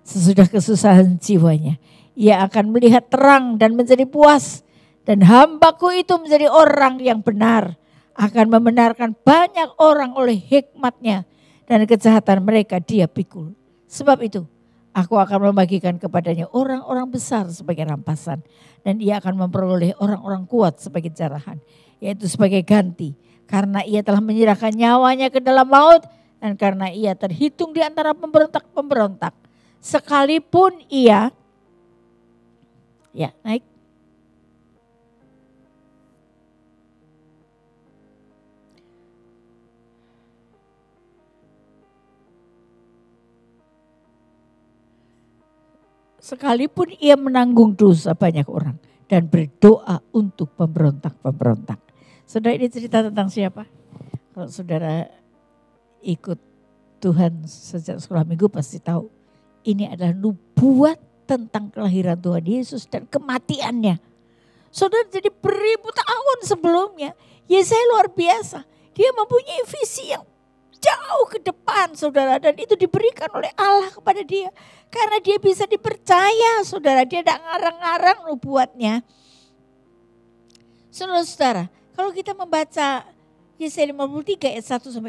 Sesudah kesusahan jiwanya. Ia akan melihat terang dan menjadi puas. Dan hambaku itu menjadi orang yang benar. Akan membenarkan banyak orang oleh hikmatnya. Dan kejahatan mereka dia pikul. Sebab itu aku akan membagikan kepadanya orang-orang besar sebagai rampasan. Dan ia akan memperoleh orang-orang kuat sebagai jarahan. Yaitu sebagai ganti. Karena ia telah menyerahkan nyawanya ke dalam laut. Dan karena ia terhitung di antara pemberontak-pemberontak. Sekalipun ia. Ya naik. Sekalipun ia menanggung dosa banyak orang. Dan berdoa untuk pemberontak-pemberontak. Saudara ini cerita tentang siapa? Kalau saudara ikut Tuhan sejak sekolah minggu pasti tahu. Ini adalah nubuat tentang kelahiran Tuhan Yesus dan kematiannya. Saudara, jadi beribu tahun sebelumnya, Yesaya luar biasa. Dia mempunyai visi yang jauh ke depan, saudara. Dan itu diberikan oleh Allah kepada dia. Karena dia bisa dipercaya, saudara. Dia tidak ngarang-ngarang nubuatnya. Saudara-saudara, kalau kita membaca Yesaya 53 ayat 1-12,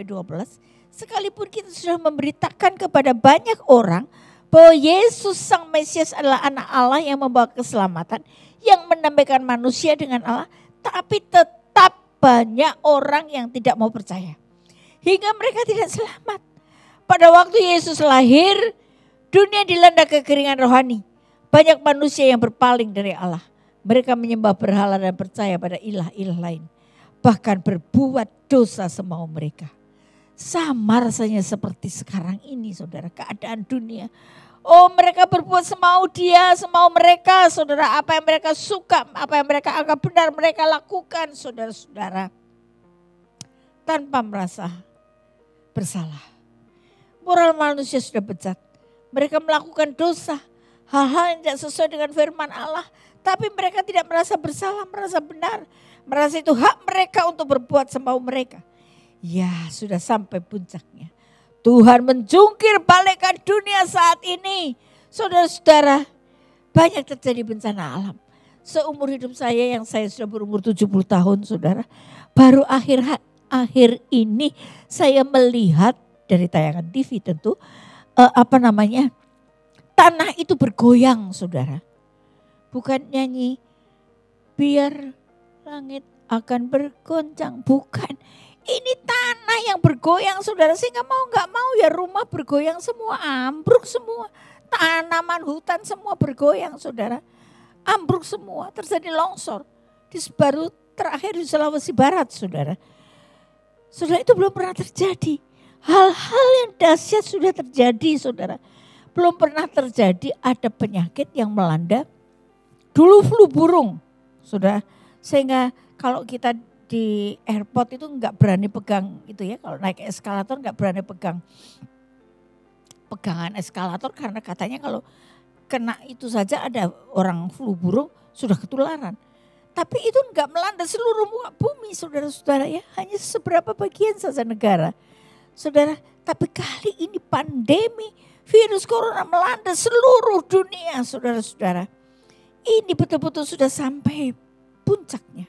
sekalipun kita sudah memberitakan kepada banyak orang bahwa Yesus Sang Mesias adalah anak Allah yang membawa keselamatan, yang mendamaikan manusia dengan Allah, tapi tetap banyak orang yang tidak mau percaya. Hingga mereka tidak selamat. Pada waktu Yesus lahir, dunia dilanda kekeringan rohani. Banyak manusia yang berpaling dari Allah. Mereka menyembah berhala dan percaya pada ilah-ilah lain. Bahkan berbuat dosa semau mereka. Sama rasanya seperti sekarang ini, saudara, keadaan dunia. Oh, mereka berbuat semau dia, semau mereka, saudara. Apa yang mereka suka, apa yang mereka anggap benar, mereka lakukan, saudara-saudara. Tanpa merasa bersalah. Moral manusia sudah bejat. Mereka melakukan dosa, hal-hal yang tidak sesuai dengan firman Allah. Tapi mereka tidak merasa bersalah, merasa benar. Merasa itu hak mereka untuk berbuat semau mereka. Ya, sudah sampai puncaknya. Tuhan menjungkir balikkan dunia saat ini. Saudara-saudara, banyak terjadi bencana alam. Seumur hidup saya yang saya sudah berumur 70 tahun, saudara. Baru akhir ini saya melihat dari tayangan TV tentu. Tanah itu bergoyang, saudara. Bukan nyanyi, biar langit akan bergoncang. Bukan. Ini tanah yang bergoyang, saudara, sehingga mau gak mau ya rumah bergoyang semua, ambruk semua. Tanaman hutan semua bergoyang, saudara. Ambruk semua, terjadi longsor. Baru terakhir di Sulawesi Barat, saudara. Saudara, itu belum pernah terjadi. Hal-hal yang dahsyat sudah terjadi, saudara. Belum pernah terjadi ada penyakit yang melanda. Dulu flu burung, saudara. Sehingga kalau kita di airport itu nggak berani pegang itu ya, kalau naik eskalator nggak berani pegangan eskalator karena katanya kalau kena itu saja ada orang flu burung sudah ketularan. Tapi itu nggak melanda seluruh muka bumi, saudara-saudara ya, hanya seberapa bagian saja negara. Saudara, tapi kali ini pandemi virus corona melanda seluruh dunia, saudara-saudara. Ini betul-betul sudah sampai puncaknya.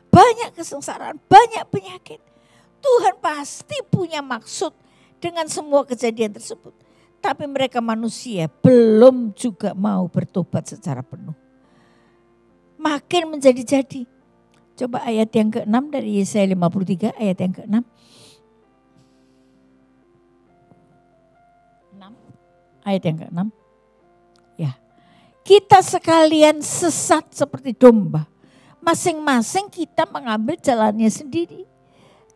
Banyak kesengsaraan, banyak penyakit. Tuhan pasti punya maksud dengan semua kejadian tersebut. Tapi mereka manusia belum juga mau bertobat secara penuh. Makin menjadi-jadi. Coba ayat yang ke-6 dari Yesaya 53, ayat yang ke-6. 6, ayat yang ke-6. Ya. Kita sekalian sesat seperti domba. Masing-masing kita mengambil jalannya sendiri.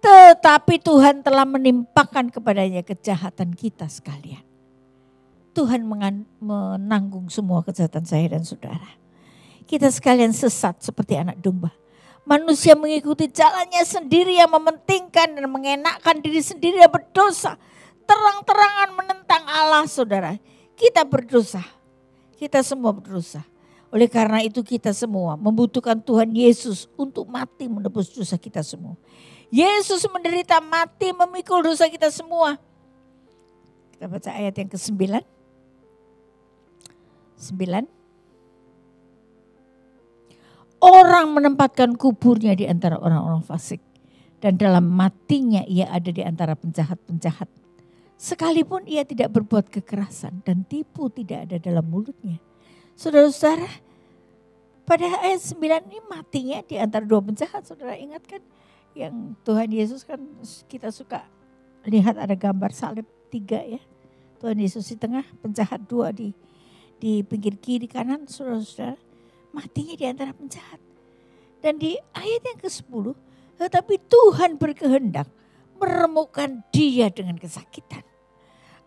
Tetapi Tuhan telah menimpakan kepadanya kejahatan kita sekalian. Tuhan menanggung semua kejahatan saya dan saudara. Kita sekalian sesat seperti anak domba. Manusia mengikuti jalannya sendiri yang mementingkan dan mengenakkan diri sendiri dan berdosa. Terang-terangan menentang Allah, saudara. Kita berdosa. Kita semua berdosa. Oleh karena itu kita semua membutuhkan Tuhan Yesus untuk mati menebus dosa kita semua. Yesus menderita mati memikul dosa kita semua. Kita baca ayat yang ke-9. 9. Orang menempatkan kuburnya di antara orang-orang fasik. Dan dalam matinya ia ada di antara penjahat-penjahat. Sekalipun ia tidak berbuat kekerasan dan tipu tidak ada dalam mulutnya. Saudara-saudara, pada ayat 9 ini matinya di antara dua penjahat. Saudara ingat kan yang Tuhan Yesus kan kita suka lihat ada gambar salib 3 ya. Tuhan Yesus di tengah, penjahat 2 di pinggir kiri kanan, saudara-saudara. Matinya di antara penjahat. Dan di ayat yang ke-10, tetapi Tuhan berkehendak meremukkan dia dengan kesakitan.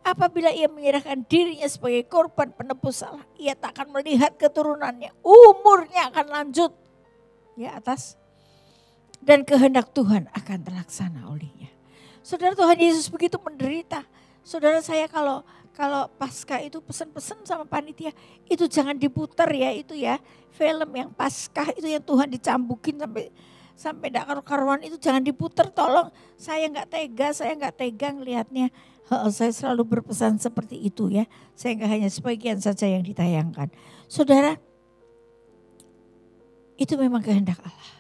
Apabila ia menyerahkan dirinya sebagai korban penebus salah, ia tak akan melihat keturunannya. Umurnya akan lanjut ya atas. Dan kehendak Tuhan akan terlaksana olehnya. Saudara, Tuhan Yesus begitu menderita. Saudara, saya kalau Paskah itu pesen-pesen sama panitia, itu jangan diputar ya, itu ya film yang Paskah itu yang Tuhan dicambukin sampai tidak karu-karuan, itu jangan diputar, tolong. Saya nggak tega ngelihatnya. Saya selalu berpesan seperti itu ya, sehingga hanya sebagian saja yang ditayangkan. Saudara, itu memang kehendak Allah.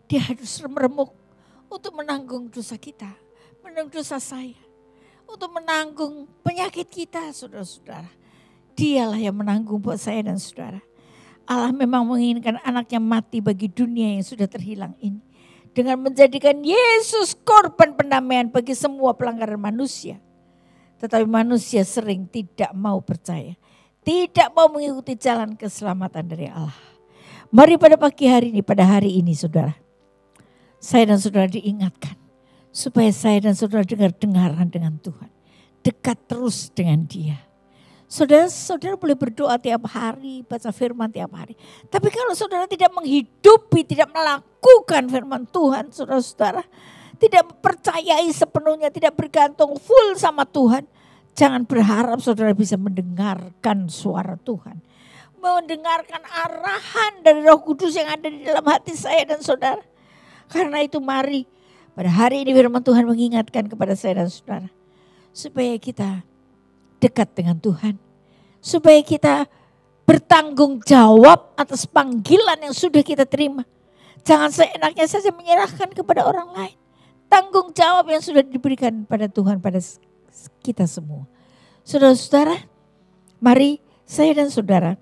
Dia harus remuk untuk menanggung dosa kita, menanggung dosa saya, untuk menanggung penyakit kita, saudara-saudara. Dialah yang menanggung buat saya dan saudara. Allah memang menginginkan anaknya mati bagi dunia yang sudah terhilang ini. Dengan menjadikan Yesus korban pendamaian bagi semua pelanggaran manusia. Tetapi manusia sering tidak mau percaya. Tidak mau mengikuti jalan keselamatan dari Allah. Mari pada pagi hari ini, pada hari ini saudara. Saya dan saudara diingatkan. Supaya saya dan saudara dengar-dengaran dengan Tuhan. Dekat terus dengan Dia. Saudara boleh berdoa tiap hari, baca firman tiap hari. Tapi kalau saudara tidak menghidupi, tidak melakukan firman Tuhan, saudara-saudara, tidak percayai sepenuhnya, tidak bergantung full sama Tuhan, jangan berharap saudara bisa mendengarkan suara Tuhan. Mendengarkan arahan dari Roh Kudus yang ada di dalam hati saya dan saudara. Karena itu mari pada hari ini firman Tuhan mengingatkan kepada saya dan saudara. Supaya kita dekat dengan Tuhan. Supaya kita bertanggung jawab atas panggilan yang sudah kita terima. Jangan seenaknya saja menyerahkan kepada orang lain. Tanggung jawab yang sudah diberikan pada Tuhan pada kita semua. Saudara-saudara, mari saya dan saudara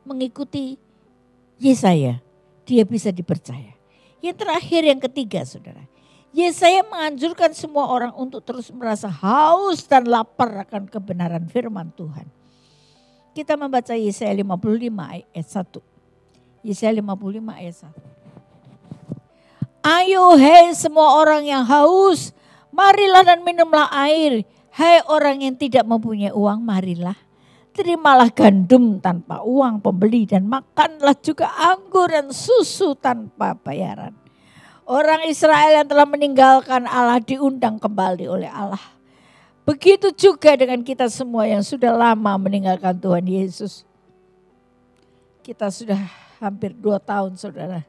mengikuti Yesaya. Dia bisa dipercaya. Yang terakhir, yang ketiga saudara. Yesaya menganjurkan semua orang untuk terus merasa haus dan lapar akan kebenaran firman Tuhan. Kita membaca Yesaya 55 ayat 1. Yesaya 55 ayat 1. Ayo hei semua orang yang haus, marilah dan minumlah air. Hai orang yang tidak mempunyai uang, marilah. Terimalah gandum tanpa uang pembeli dan makanlah juga anggur dan susu tanpa bayaran. Orang Israel yang telah meninggalkan Allah diundang kembali oleh Allah. Begitu juga dengan kita semua yang sudah lama meninggalkan Tuhan Yesus. Kita sudah hampir 2 tahun saudara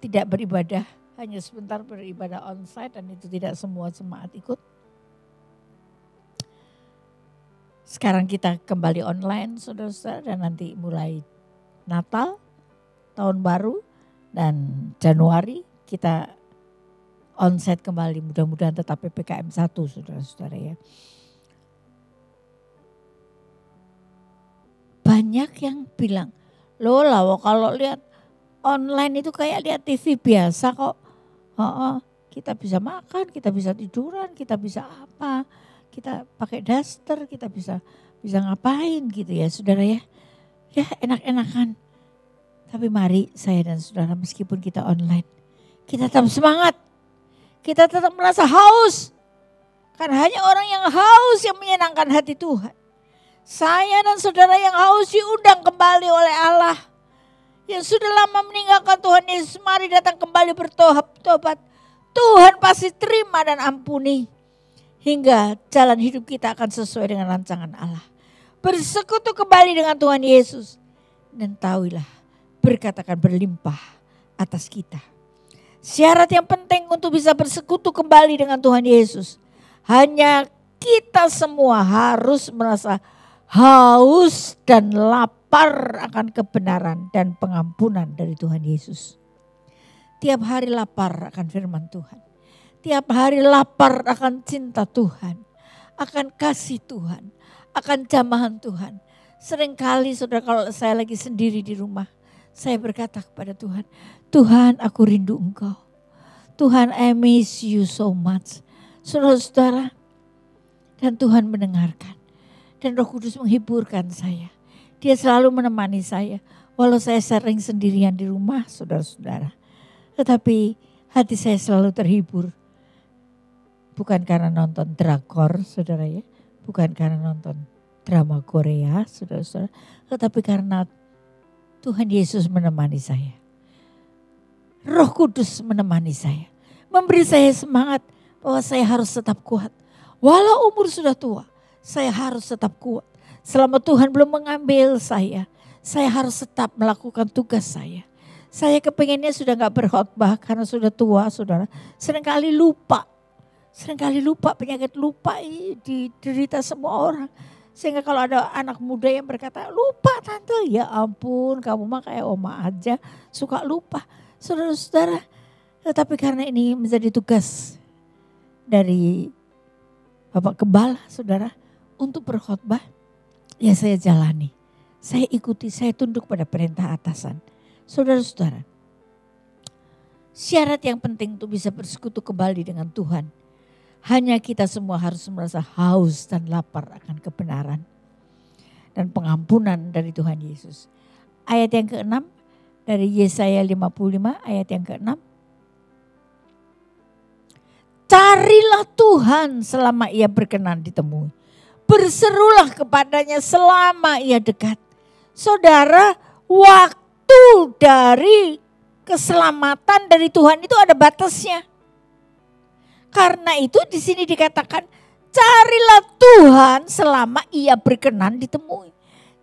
tidak beribadah. Hanya sebentar beribadah onsite dan itu tidak semua jemaat ikut. Sekarang kita kembali online saudara-saudara dan nanti mulai Natal, Tahun Baru dan Januari. Kita onsite kembali, mudah-mudahan tetap PPKM 1 saudara-saudara ya. Banyak yang bilang, loh kalau lihat online itu kayak lihat TV biasa kok. Kita bisa makan, kita bisa tiduran, kita bisa apa. Kita pakai daster, kita bisa ngapain gitu ya saudara ya. Ya enak-enakan. Tapi mari saya dan saudara meskipun kita online. Kita tetap semangat. Kita tetap merasa haus. Karena hanya orang yang haus yang menyenangkan hati Tuhan. Saya dan saudara yang haus diundang kembali oleh Allah. Yang sudah lama meninggalkan Tuhan Yesus, mari datang kembali bertobat. Tuhan pasti terima dan ampuni. Hingga jalan hidup kita akan sesuai dengan rancangan Allah. Bersekutu kembali dengan Tuhan Yesus. Dan tahuilah berkat akan berlimpah atas kita. Syarat yang penting untuk bisa bersekutu kembali dengan Tuhan Yesus. Hanya kita semua harus merasa haus dan lapar akan kebenaran dan pengampunan dari Tuhan Yesus. Tiap hari lapar akan firman Tuhan. Tiap hari lapar akan cinta Tuhan. Akan kasih Tuhan. Akan jamahan Tuhan. Seringkali saudara kalau saya lagi sendiri di rumah. Saya berkata kepada Tuhan, Tuhan aku rindu Engkau. Tuhan I miss you so much. Saudara-saudara, dan Tuhan mendengarkan. Dan Roh Kudus menghiburkan saya. Dia selalu menemani saya. Walau saya sering sendirian di rumah saudara-saudara. Tetapi hati saya selalu terhibur. Bukan karena nonton drakor saudara ya. Bukan karena nonton drama Korea saudara-saudara. Tetapi karena Tuhan Yesus menemani saya. Roh Kudus menemani saya. Memberi saya semangat bahwa saya harus tetap kuat. Walau umur sudah tua, saya harus tetap kuat. Selama Tuhan belum mengambil saya harus tetap melakukan tugas saya. Saya kepengennya sudah gak berkhotbah karena sudah tua, saudara. Seringkali lupa penyakit lupa ini diderita semua orang. Sehingga kalau ada anak muda yang berkata, lupa tante, ya ampun kamu mah kayak oma aja suka lupa. Saudara-saudara, tetapi karena ini menjadi tugas dari Bapak Gembala, saudara, untuk berkhotbah, ya saya jalani. Saya ikuti, saya tunduk pada perintah atasan. Saudara-saudara, syarat yang penting untuk bisa bersekutu kembali dengan Tuhan, hanya kita semua harus merasa haus dan lapar akan kebenaran dan pengampunan dari Tuhan Yesus. Ayat yang ke-6 dari Yesaya 55 ayat yang ke-6. Carilah Tuhan selama ia berkenan ditemui. Berserulah kepadanya selama ia dekat. Saudara, waktu dari keselamatan dari Tuhan itu ada batasnya. Karena itu di sini dikatakan carilah Tuhan selama ia berkenan ditemui.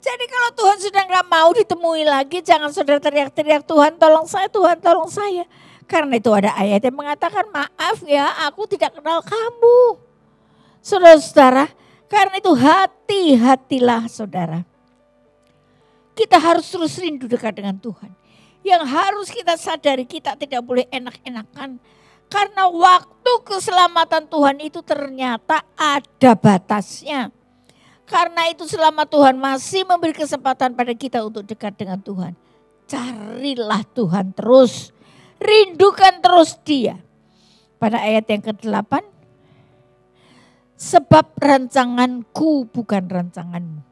Jadi kalau Tuhan sudah gak mau ditemui lagi, jangan saudara teriak-teriak, Tuhan tolong saya, Tuhan tolong saya. Karena itu ada ayat yang mengatakan, maaf ya aku tidak kenal kamu. Saudara-saudara, karena itu hati-hatilah saudara. Kita harus terus rindu dekat dengan Tuhan. Yang harus kita sadari, kita tidak boleh enak-enakan. Karena waktu keselamatan Tuhan itu ternyata ada batasnya. Karena itu selama Tuhan masih memberi kesempatan pada kita untuk dekat dengan Tuhan, carilah Tuhan terus. Rindukan terus Dia. Pada ayat yang ke-8. Sebab rancanganku bukan rancanganmu.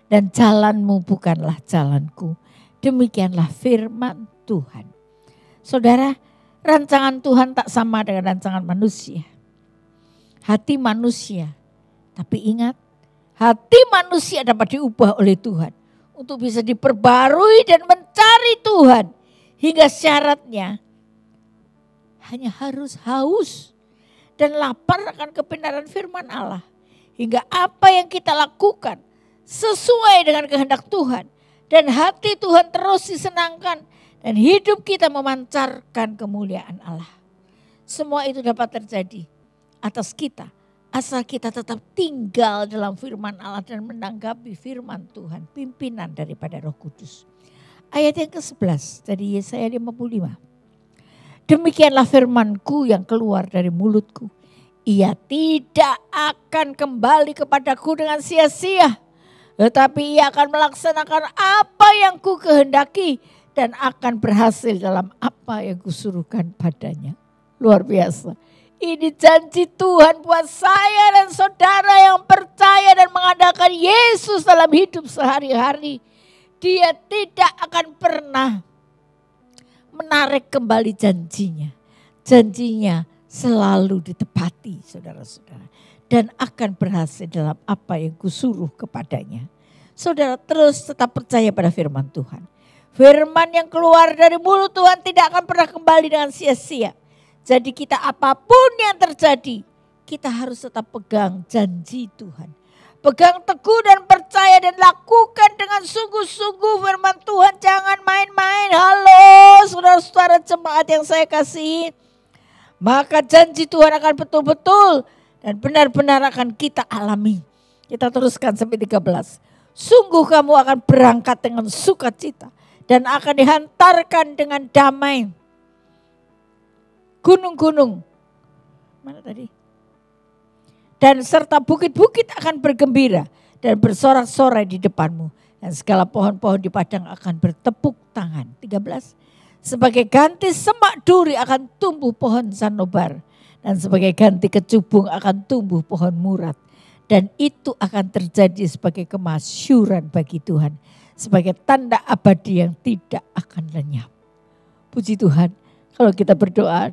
Dan jalanmu bukanlah jalanku. Demikianlah firman Tuhan. Saudara, rancangan Tuhan tak sama dengan rancangan manusia. Hati manusia. Tapi ingat, hati manusia dapat diubah oleh Tuhan. Untuk bisa diperbarui dan mencari Tuhan. Hingga syaratnya hanya harus haus dan lapar akan kebenaran firman Allah. Hingga apa yang kita lakukan sesuai dengan kehendak Tuhan. Dan hati Tuhan terus disenangkan. Dan hidup kita memancarkan kemuliaan Allah. Semua itu dapat terjadi atas kita. Asal kita tetap tinggal dalam firman Allah dan menanggapi firman Tuhan. Pimpinan daripada Roh Kudus. Ayat yang ke-11 dari Yesaya 55. Demikianlah firmanku yang keluar dari mulutku. Ia tidak akan kembali kepadaku dengan sia-sia. Tetapi ia akan melaksanakan apa yang ku kehendaki. Dan akan berhasil dalam apa yang kusuruhkan padanya. Luar biasa. Ini janji Tuhan buat saya dan saudara yang percaya dan mengandalkan Yesus dalam hidup sehari-hari. Dia tidak akan pernah menarik kembali janjinya. Janjinya selalu ditepati saudara-saudara. Dan akan berhasil dalam apa yang kusuruh kepadanya. Saudara terus tetap percaya pada firman Tuhan. Firman yang keluar dari mulut Tuhan tidak akan pernah kembali dengan sia-sia. Jadi kita apapun yang terjadi, kita harus tetap pegang janji Tuhan. Pegang teguh dan percaya dan lakukan dengan sungguh-sungguh firman Tuhan. Jangan main-main. Halo saudara-saudara jemaat yang saya kasihi. Maka janji Tuhan akan betul-betul dan benar-benar akan kita alami. Kita teruskan sampai 13. Sungguh kamu akan berangkat dengan sukacita. Dan akan dihantarkan dengan damai. Gunung-gunung. Mana tadi? Dan serta bukit-bukit akan bergembira. Dan bersorak-sorai di depanmu. Dan segala pohon-pohon di padang akan bertepuk tangan. 13. Sebagai ganti semak duri akan tumbuh pohon sanobar. Dan sebagai ganti kecubung akan tumbuh pohon murad. Dan itu akan terjadi sebagai kemasyuran bagi Tuhan. Sebagai tanda abadi yang tidak akan lenyap. Puji Tuhan, kalau kita berdoa,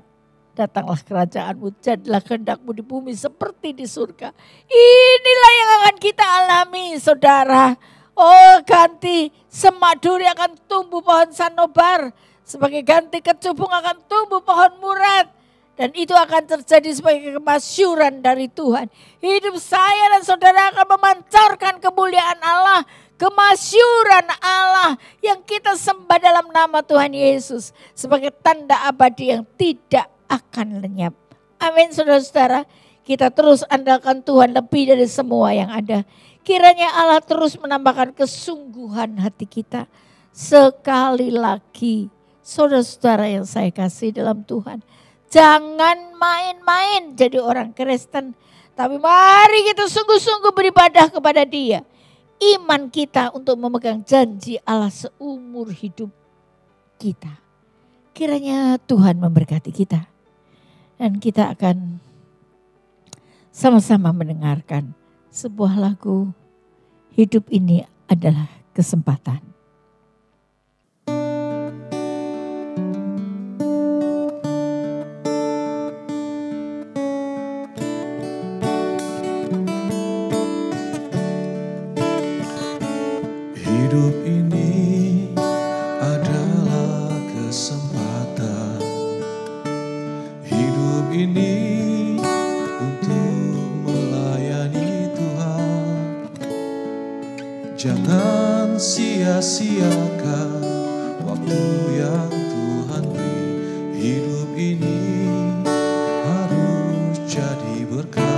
datanglah kerajaanmu, jadilah kehendakmu di bumi seperti di surga. Inilah yang akan kita alami saudara. Oh ganti semak duri akan tumbuh pohon sanobar. Sebagai ganti kecubung akan tumbuh pohon murad. Dan itu akan terjadi sebagai kemasyuran dari Tuhan. Hidup saya dan saudara akan memancarkan kemuliaan Allah, kemasyuran Allah yang kita sembah dalam nama Tuhan Yesus. Sebagai tanda abadi yang tidak akan lenyap. Amin saudara-saudara. Kita terus andalkan Tuhan lebih dari semua yang ada. Kiranya Allah terus menambahkan kesungguhan hati kita. Sekali lagi saudara-saudara yang saya kasih dalam Tuhan. Jangan main-main jadi orang Kristen. Tapi mari kita sungguh-sungguh beribadah kepada Dia. Iman kita untuk memegang janji Allah seumur hidup kita. Kiranya Tuhan memberkati kita. Dan kita akan sama-sama mendengarkan sebuah lagu. Hidup ini adalah kesempatan. Hidup ini adalah kesempatan. Hidup ini untuk melayani Tuhan. Jangan sia-siakan waktu yang Tuhan beri. Hidup ini harus jadi berkat.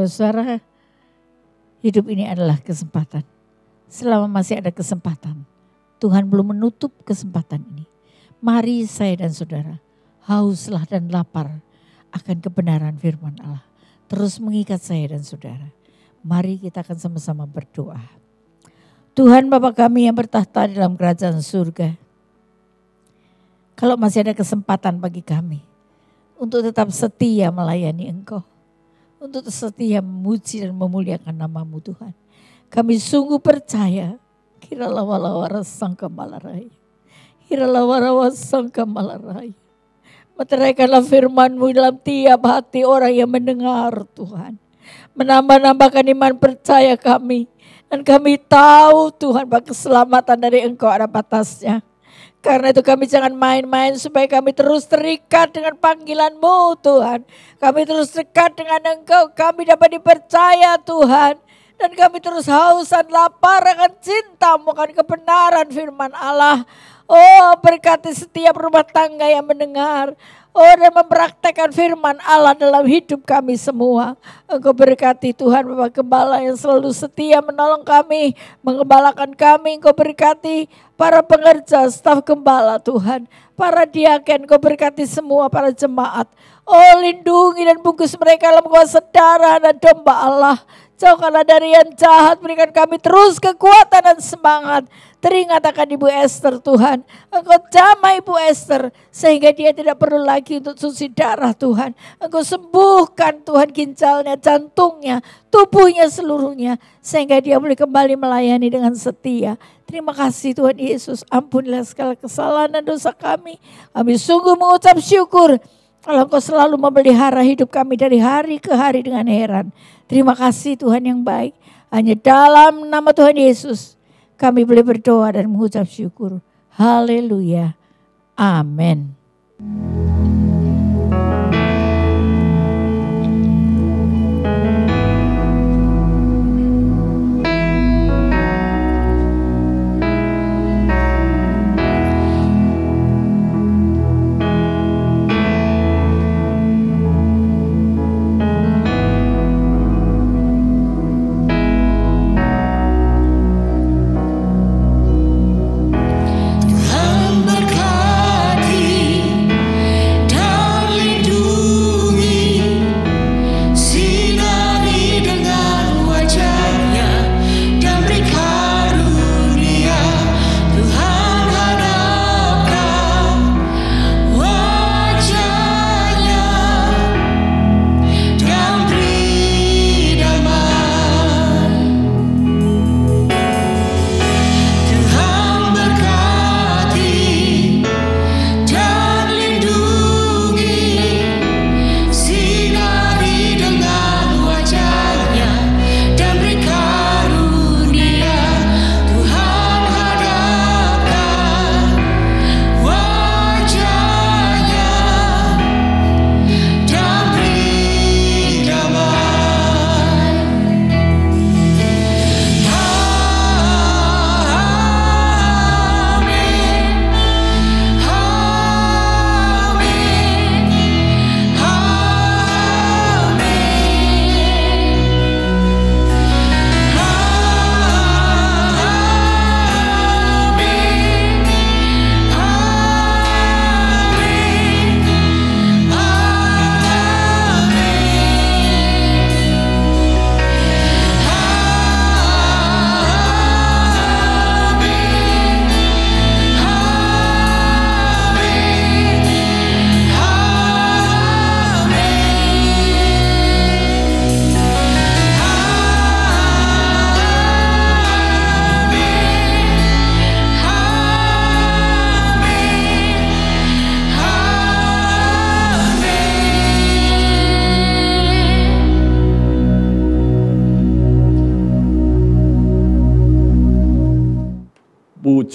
Saudara, hidup ini adalah kesempatan. Selama masih ada kesempatan, Tuhan belum menutup kesempatan ini. Mari saya dan saudara, hauslah dan lapar akan kebenaran firman Allah. Terus mengikat saya dan saudara. Mari kita akan sama-sama berdoa. Tuhan Bapa kami yang bertahta dalam kerajaan surga. Kalau masih ada kesempatan bagi kami untuk tetap setia melayani Engkau. Untuk setia memuji dan memuliakan nama-Mu Tuhan. Kami sungguh percaya. Kiralawara sangka malarai. Kiralawara sangka malarai. Meteraikanlah firman-Mu dalam tiap hati orang yang mendengar Tuhan. Menambah-nambahkan iman percaya kami. Dan kami tahu Tuhan bahwa keselamatan dari Engkau ada batasnya. Karena itu kami jangan main-main supaya kami terus terikat dengan panggilan-Mu Tuhan. Kami terus dekat dengan Engkau, kami dapat dipercaya Tuhan. Dan kami terus haus dan lapar akan cinta-Mu, akan kebenaran firman Allah. Oh berkati setiap rumah tangga yang mendengar. Oh dan mempraktekkan firman Allah dalam hidup kami semua. Engkau berkati Tuhan Bapak Gembala yang selalu setia menolong kami. Mengembalakan kami. Engkau berkati para pengerja staf gembala Tuhan. para diaken, Kau berkati semua para jemaat. Oh, lindungi dan bungkus mereka dalam kuasa darah dan domba Allah. Jauhkanlah dari yang jahat, berikan kami terus kekuatan dan semangat. Teringat akan Ibu Esther Tuhan. Engkau jamah Ibu Esther sehingga dia tidak perlu lagi untuk cuci darah Tuhan. Engkau sembuhkan Tuhan ginjalnya, jantungnya, tubuhnya seluruhnya. Sehingga dia boleh kembali melayani dengan setia. Terima kasih Tuhan Yesus. Ampunilah segala kesalahan dan dosa kami. Kami sungguh mengucap syukur. Kalau Engkau selalu memelihara hidup kami dari hari ke hari dengan heran. Terima kasih Tuhan yang baik. Hanya dalam nama Tuhan Yesus kami boleh berdoa dan mengucap syukur. Haleluya. Amin.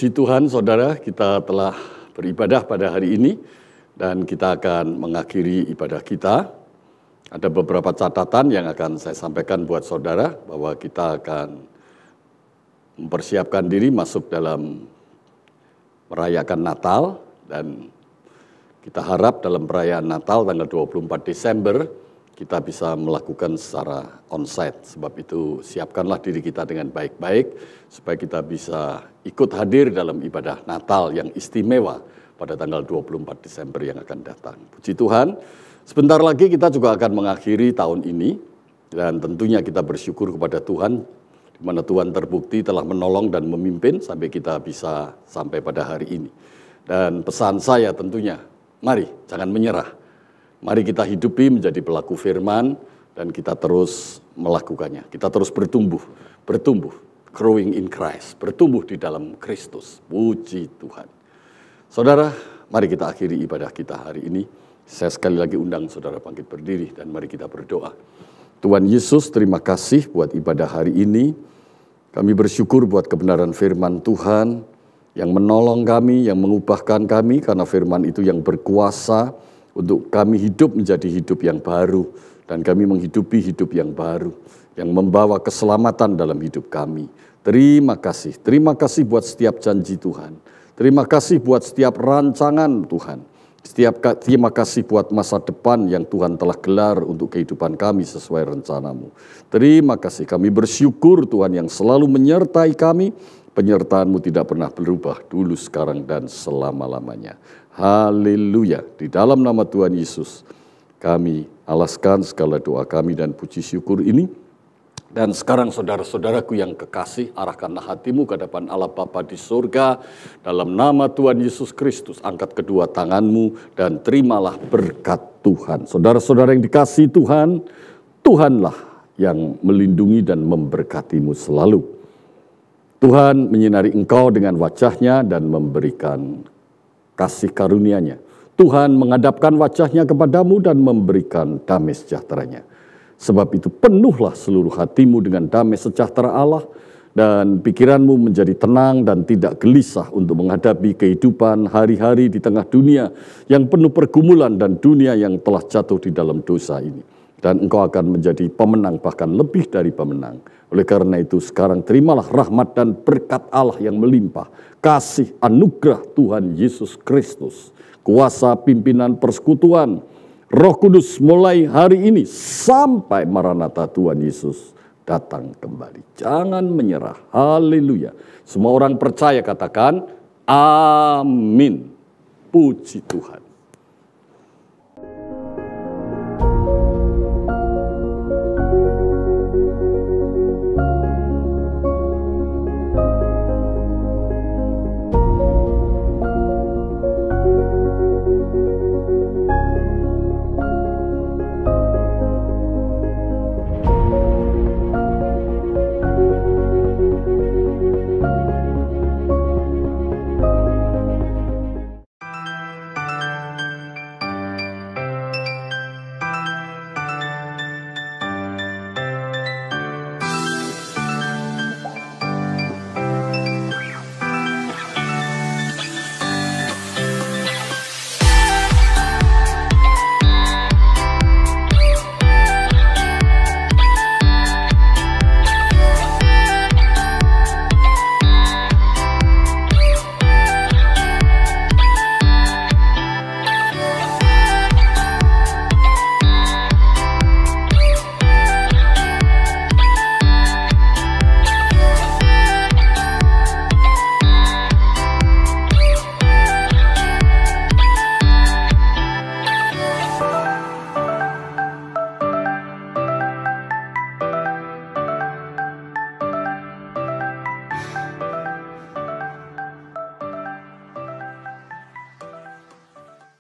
Puji Tuhan, saudara, kita telah beribadah pada hari ini dan kita akan mengakhiri ibadah kita. Ada beberapa catatan yang akan saya sampaikan buat saudara bahwa kita akan mempersiapkan diri masuk dalam merayakan Natal dan kita harap dalam perayaan Natal tanggal 24 Desember kita bisa melakukan secara onsite. Sebab itu siapkanlah diri kita dengan baik-baik supaya kita bisa ikut hadir dalam ibadah Natal yang istimewa pada tanggal 24 Desember yang akan datang. Puji Tuhan, sebentar lagi kita juga akan mengakhiri tahun ini dan tentunya kita bersyukur kepada Tuhan di mana Tuhan terbukti telah menolong dan memimpin sampai kita bisa sampai pada hari ini. Dan pesan saya tentunya, mari jangan menyerah. Mari kita hidupi menjadi pelaku firman dan kita terus melakukannya. Kita terus bertumbuh, growing in Christ, bertumbuh di dalam Kristus. Puji Tuhan. Saudara, mari kita akhiri ibadah kita hari ini. Saya sekali lagi undang saudara bangkit berdiri dan mari kita berdoa. Tuhan Yesus, terima kasih buat ibadah hari ini. Kami bersyukur buat kebenaran firman Tuhan yang menolong kami, yang mengubahkan kami karena firman itu yang berkuasa untuk kami hidup menjadi hidup yang baru dan kami menghidupi hidup yang baru yang membawa keselamatan dalam hidup kami. Terima kasih buat setiap janji Tuhan. Terima kasih buat setiap rancangan Tuhan. Terima kasih buat masa depan yang Tuhan telah gelar untuk kehidupan kami sesuai rencanamu. Terima kasih, kami bersyukur Tuhan yang selalu menyertai kami, Penyertaan-Mu tidak pernah berubah dulu, sekarang, dan selama-lamanya. Haleluya. Di dalam nama Tuhan Yesus, kami alaskan segala doa kami dan puji syukur ini. Dan sekarang saudara-saudaraku yang kekasih, arahkanlah hatimu ke hadapan Allah Bapa di surga. Dalam nama Tuhan Yesus Kristus, angkat kedua tanganmu dan terimalah berkat Tuhan. Saudara-saudara yang dikasihi Tuhan, Tuhanlah yang melindungi dan memberkatimu selalu. Tuhan menyinari engkau dengan wajah-Nya dan memberikan kasih karunia-Nya. Tuhan menghadapkan wajah-Nya kepadamu dan memberikan damai sejahtera-Nya. Sebab itu penuhlah seluruh hatimu dengan damai sejahtera Allah, dan pikiranmu menjadi tenang dan tidak gelisah untuk menghadapi kehidupan hari-hari di tengah dunia yang penuh pergumulan dan dunia yang telah jatuh di dalam dosa ini. Dan engkau akan menjadi pemenang, bahkan lebih dari pemenang. Oleh karena itu sekarang terimalah rahmat dan berkat Allah yang melimpah, kasih anugerah Tuhan Yesus Kristus, kuasa pimpinan persekutuan Roh Kudus mulai hari ini sampai Maranatha Tuhan Yesus datang kembali. Jangan menyerah. Haleluya. Semua orang percaya katakan amin. Puji Tuhan.